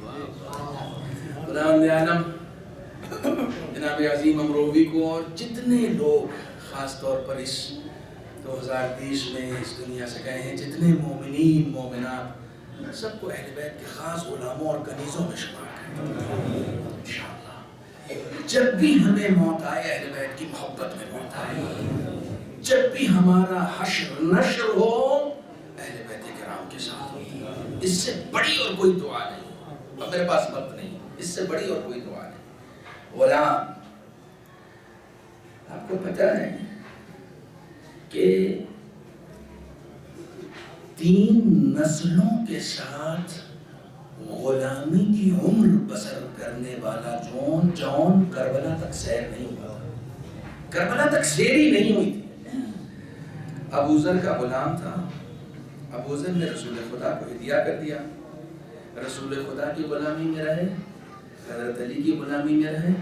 خداوند عالم جناب عظیم امروہوی کو اور جتنے لوگ خاص طور پر اس 2020 میں اس دنیا سے گئے ہیں جتنے مومنین مومنات سب کو اہل بیت کے خاص غلاموں اور کنیزوں میں شمار کریں انشاءاللہ۔ جب بھی ہمیں موت آئے اہل بیت کی محبت میں موت آئے، جب بھی ہمارا حشر نشر ہو اہل بیت کرام کے ساتھ ہو۔ اس سے بڑی اور کوئی دعا نہیں، اب میرے پاس وقت نہیں، اس سے بڑی اور کوئی دعا نہیں۔ غلام، آپ کو پتہ ہے کہ 3 نسلوں کے ساتھ غلامی کی عمر بسر کرنے والا جون کربلا تک سیر نہیں ہوا، کربلا تک سیر ہی نہیں ہوئی تھی۔ ابو ذر کا غلام تھا، ابو ذر نے رسول خدا کو ہدیہ کر دیا، رسول خدا کی غلامی میں رہے، حضرت علی کی غلامی میں رہے،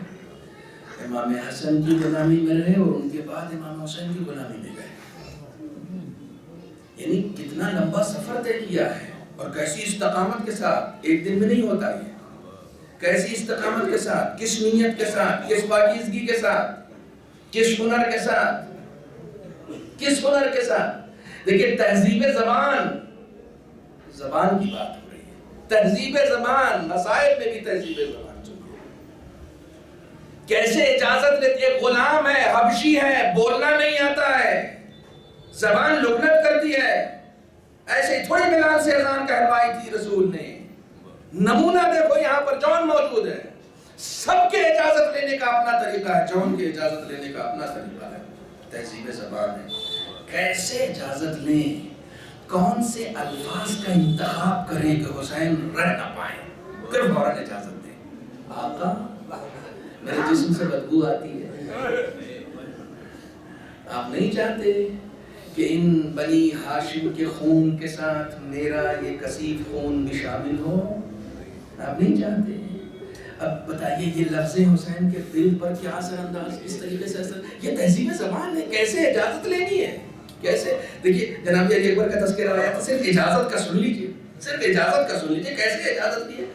امام حسن کی غلامی میں رہے، اور ان کے بعد امام حسین کی غلامی میں گئے۔ یعنی کتنا لمبا سفر طے کیا ہے، اور کیسی استقامت کے ساتھ، ایک دن میں نہیں ہوتا یہ، کیسی استقامت کے ساتھ، کس نیت کے ساتھ، کس پاکیزگی کے ساتھ، کس ہنر کے ساتھ، کس ہنر کے ساتھ۔ دیکھیں تہذیب زبان کی بات ہو رہی ہے، تہذیب زبان، مسائل میں بھی تہذیب زبان چاہیے۔ کیسے اجازت لیتی ہے، غلام ہے، حبشی ہے، بولنا نہیں آتا ہے، زبان لکنت کرتی ہے، ایسے ہی تھوڑی بلال سے اذان کہلوائی تھی رسول نے۔ نمونہ دیکھو یہاں پر جون موجود ہے، سب کے اجازت لینے کا اپنا طریقہ ہے، جون کے اجازت لینے کا اپنا طریقہ ہے، تہذیب زبان ہے۔ کیسے اجازت لیں، کون سے الفاظ کا انتخاب کریں کہ حسین رہ نہ پائیں، پھر فوراً اجازت دیں۔ آقا میرے جسم سے بدبو آتی ہے، آپ نہیں چاہتے کہ ان بنی ہاشم کے خون کے ساتھ میرا یہ کثیف خون بھی شامل ہو، آپ نہیں چاہتے۔ اب بتائیے یہ لفظ حسین کے دل پر کیا اثر انداز، اس طریقے سے اثر، یہ تہذیب زبان ہے، کیسے اجازت لینی ہے، کیسے۔ دیکھیے جناب علی اکبر کا تذکرہ آیا تو صرف اجازت کا سن لیجیے، صرف اجازت کا سن لیجیے، کیسے اجازت دی ہے۔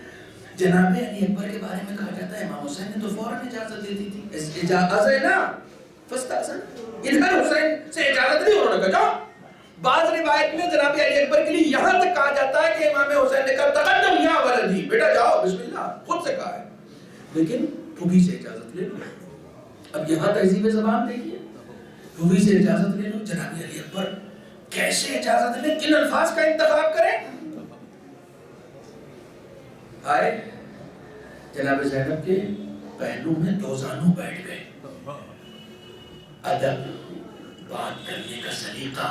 جناب علی اکبر کے بارے میں کہا جاتا ہے امام حسین نے تو فوراً اجازت دے دی تھی، اجازت ہے نا، فاستأذن، ادھر حسین سے اجازت نہیں، انہوں نے کہا جاؤ۔ بعض روایت میں جناب علی اکبر کے لیے یہاں تک کہا جاتا ہے کہ امام حسین نے کہا تقدم یا ولدی، بیٹا جاؤ بسم اللہ، خود سے کہا ہے، لیکن پھوپھی سے اجازت لے لو۔ اب یہاں تہذیب زبان دیکھیے، پھوپھی سے اجازت لے لو۔ جناب علی اکبر کیسے اجازت لیں، کن الفاظ کا انتخاب کریں۔ آئے جناب زینب کے پہلو میں 2 زانو بیٹھ گئے، ادب، بات کرنے کا سلیقہ۔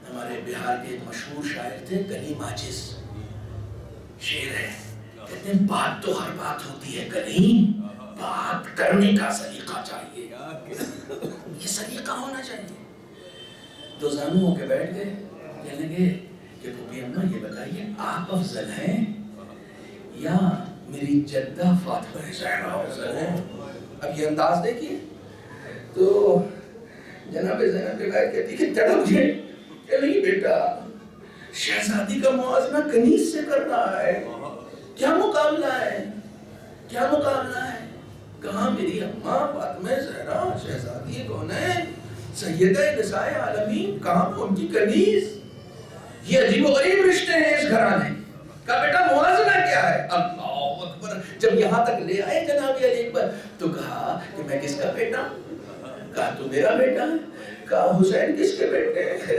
ہمارے بہار کے ایک مشہور شاعر تھے کلیم عاجز، شعر ہے، کہتے ہیں بات تو ہر بات ہوتی ہے کلیم، بات کرنے کا سلیقہ چاہیے، یہ سلیقہ ہونا چاہیے۔ 2 زانو ہو کے بیٹھ گئے، کہنے لگے کہ پھوپھی اماں یہ بتائیے آپ افضل ہیں یا میری جدہ فاطمہ زہرا افضل ہیں۔ اب یہ انداز دیکھیے تو جناب زینب روایت کہتی ہے کہ تڑپ گئے کہ نہیں بیٹا، شہزادی کا موازنہ کنیز سے کر رہا ہے، کیا مقابلہ ہے، کیا مقابلہ ہے۔ کہاں میری اماں فاطمہ زہرا شہزادی کون ہے، سیدہ نساء عالمین، کہاں ان کی کنیز۔ یہ عجیب و غریب رشتے ہیں اس گھرانے کا، بیٹا موازنہ کیا ہے۔ اللہ اکبر، جب یہاں تک لے آئے جناب علی اکبر تو کہا کہ میں کس کا بیٹا ہوں، کہا تو میرا بیٹا ہے، کہا حسین کس کے بیٹے ہیں،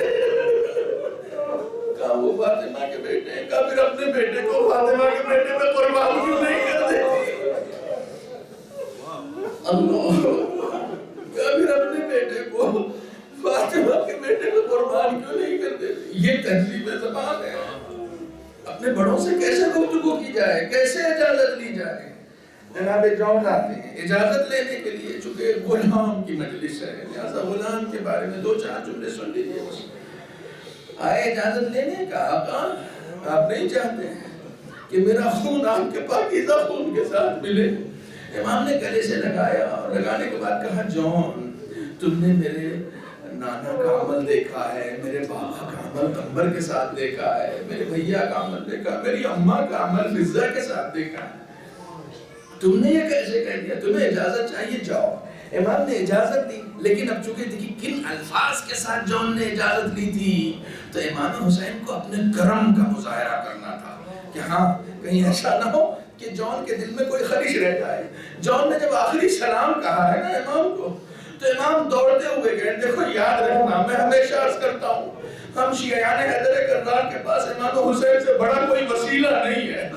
کہا وہ فاطمہ کے بیٹے ہیں، کہا پھر اپنے بیٹے کو فاطمہ کے بیٹے میں قربان کیوں نہیں کر دیتی، اللہ، کہا پھر اپنے بیٹے کو فاطمہ کے بیٹے میں قربان کیوں نہیں کر دیتی۔ یہ تہذیب زبان ہے، اپنے بڑوں سے کیسے گفتگو کی جائے، کیسے اجازت لی جائے۔ جناب جون آتے ہیں اجازت لینے کے لیے، چونکہ غلام کی مجلس ہے لہذا غلام کے بارے میں 2-4 جملے سن لیجیے بس۔ آئے اجازت لینے کا، آقا آپ نہیں چاہتے کہ میرا خون آپ کے پاکیزہ خون کے ساتھ ملے۔ امام نے گلے سے لگایا اور لگانے کے بعد کہا جون تم نے میرے نانا کا عمل دیکھا ہے، میرے بابا کا عمل قمبر کے ساتھ دیکھا ہے، میرے بھیا کا عمل دیکھا، میری اماں کا عمل فضہ کے ساتھ دیکھا ہے، تم نے یہ کیسے کہہ دیا، تمہیں اجازت چاہیے جاؤ۔ امام نے اجازت دی، لیکن اب چونکہ دیکھیے کن الفاظ کے ساتھ جون نے اجازت لی تھی، تو امام حسین کو اپنے کرم کا مظاہرہ کرنا تھا کہ ہاں کہیں ایسا نہ ہو کہ جون کے دل میں کوئی خدش رہ جائے۔ جون نے جب آخری سلام کہا ہے نا امام کو، تو امام دوڑتے ہوئے گئے، دیکھو یاد رکھنا میں ہمیشہ عرض کرتا ہوں، ہم شیعان حیدر کرار کے پاس امام حسین سے بڑا کوئی وسیلہ نہیں ہے،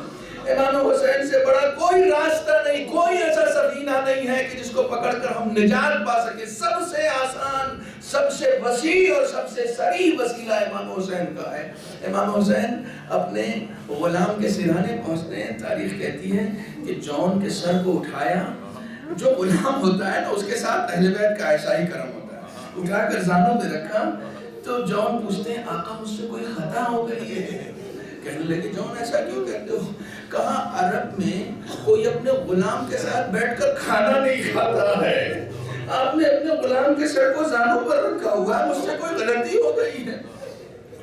امام حسین سے بڑا کوئی راستہ نہیں، کوئی ایسا سفینہ نہیں ہے کہ جس کو پکڑ کر ہم نجات پا سکے۔ سب سے آسان، سب سے وسیع اور سب سے سریع وسیلہ امام حسین کا ہے۔ امام حسین اپنے غلام کے سرہانے پہنچتے ہیں، تاریخ کہتی ہے کہ جون کے سر کو اٹھایا، جو غلام ہوتا ہے نا اس کے ساتھ اہل بیت کا ایسا ہی کرم ہوتا ہے، اٹھا کر زانوں پہ رکھا، تو جون پوچھتے ہیں آقا مجھ سے کوئی خطا ہو گئی ہے؟ کہنے لگے جون ایسا کیوں کہتے ہو؟ کہا عرب میں کوئی اپنے غلام کے ساتھ بیٹھ کر کھانا نہیں کھاتا ہے، آپ نے اپنے غلام کے سر کو زانوں پر رکھا ہوا ہے، مجھ سے کوئی غلطی ہو گئی ہے؟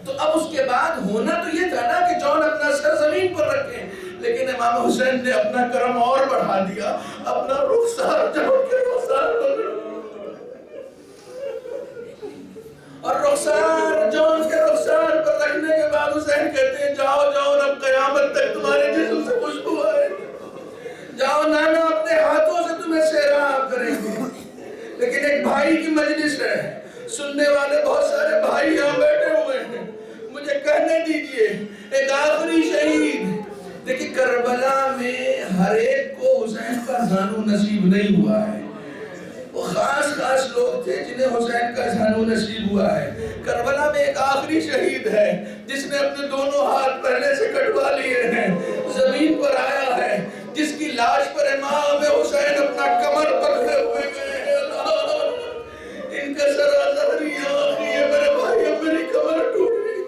تو اب اس کے بعد ہونا تو یہ تھا نا کہ جون اپنا سر زمین پر رکھیں، لیکن امام حسین نے اپنا کرم اور بڑھا دیا، اپنا رخسار جون کے رخسار پر، اور رخسار جون کے رخسار پر رکھنے کے بعد حسین کہتے ہیں جاؤ جون اب قیامت تک تمہارے جسم سے خوشبو آئے، جاؤ نانا اپنے ہاتھوں سے تمہیں سیراب کریں گے۔ لیکن ایک بھائی کی مجلس ہے، سننے والے بہت سارے بھائی یہاں بیٹھے ہوئے ہیں، مجھے کہنے دیجئے ایک آخری شہید، دیکھیں کربلا میں ہر ایک کو حسین کا زانو نصیب نہیں ہوا ہے، وہ خاص لوگ تھے جنہیں حسین کا زانو نصیب ہوا ہے۔ کربلا میں ایک آخری شہید ہے جس نے اپنے دونوں ہاتھ پہلے سے کٹوا لیے ہیں، زمین پر آیا ہے، جس کی لاش پر امام حسین اپنا کمر پکڑے ہوئے گئے ہیں، ان کا سر ظہری آخری ہے میرے بھائی، اب میری کمر ٹوٹ گئی۔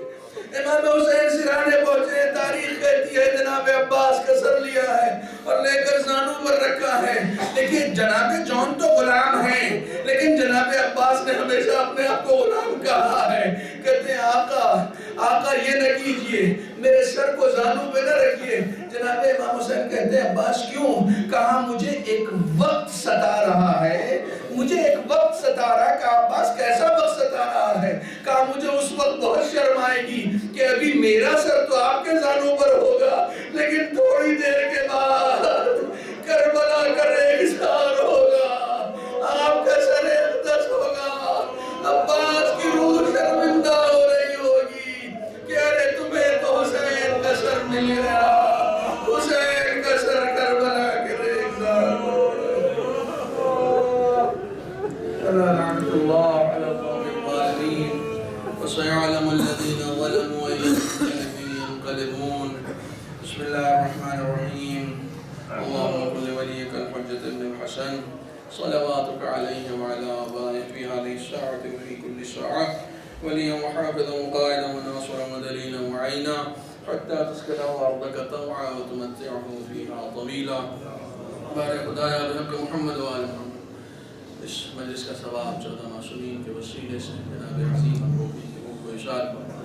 امام حسین سرانے پہنچے، تاریخ کہتی ہے جناب عباس کا سر لیا ہے اور لے کر زانوں پر رکھا ہے۔ دیکھیں جناب جون تو غلام ہیں، لیکن جناب عباس نے ہمیشہ اپنے آپ کو غلام کہا ہے، کہتے ہیں آقا یہ نہ کیجئے، میرے سر کو زانوں پہ نہ رکھیے۔ جناب امام حسین کہتے ہیں عباس کیوں؟ کہا مجھے ایک وقت ستا رہا ہے، مجھے ایک وقت ستا رہا ہے۔ کہا عباس کیسا وقت ستا رہا ہے؟ کہا مجھے اس وقت بہت شرم آئے گی کہ ابھی میرا سر تو آپ کے زانوں پر ہوگا، لیکن تھوڑی دیر کے بعد کربلا کا ریگستان ہوگا، آپ کا سر اقدس ہوگا، عباس کی روح شرمندہ ہو رہی ہوگی کہ ارے تمہیں تو حسین کا سر مل گیا، حسین کا سر کربلا کے ریگستان لعنت اللہ علی القوم الظالمین وسيعلم الذين ظلموا أي منقلب ينقلبون۔ بسم الله الرحمن الرحيم۔ اللهم كن لوليك الحجة بن الحسن صلواتك عليه وعلى آبائه في هذه الساعة وفي كل ساعة وليا وحافظا وقائدا وناصرا ودليلا وعينا حتى تسكنه أرضك طوعا وتمتعه فيها طويلا۔ بارك خدایا بحق محمد وآل محمد۔ اس مجلس کا ثواب 14 معصومین کے وسیلے سے جناب عظیم امروہی کی روح کو اشارت فرما،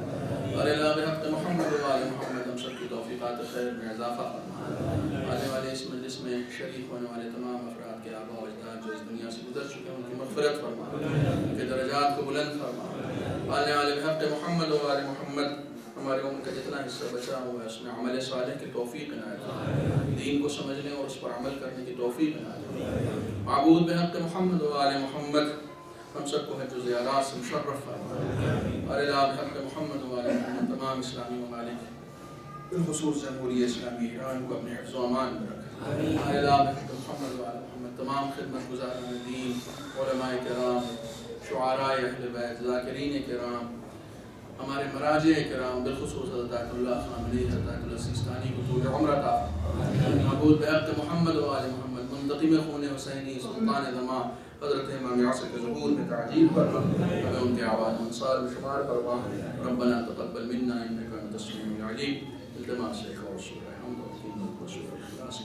اور الہ بحق محمد وآل محمد ہم سب کی توفیقات خیر میں اضافہ فرما۔ آنے والے اس مجلس میں شریک ہونے والے تمام افراد کے آباء و اجداد جو اس دنیا سے گزر چکے ہیں ان کی مغفرت فرما، ان کے درجات کو بلند فرما۔ آنے والے بحق محمد وآل محمد ہمارے عمر کا جتنا حصہ بچا ہوا ہے اس میں عمل صالح کی توفیق عنایت فرما، دین کو سمجھنے اور اس پر عمل کرنے کی توفیق عنایت فرما۔ معبود بحق محمد و آل محمد ہم سب کو حج و زیارات سے مشرف فرما، اور الہ بحق محمد و آل محمد تمام اسلامی ممالک بالخصوص جمہوریہ اسلامی ایران کو اپنے حفظ و امان میں رکھے، اور الہ بحق محمد و آل محمد تمام خدمت گزاران دین، علماء کرام، شعراء اہل بیت، ذاکرین کرام، ہمارے مراجع کرام بالخصوص حضرت آیت اللہ خامنہئی، حضرت آیت اللہ سیستانی کو طول عمر عطا فرما۔ معبود بحق محمد و آل محمد منتقم خون حسینی سلطان زماں حضرت امام عصر کے ظہور میں تعجیل فرما، ہمیں ان کے اعوان انصار میں شمار فرما۔ ربنا تقبل منا انک انت السمیع العلیم۔ التماس ہے اور سورہ حمد و تقبل و شکر اخلاص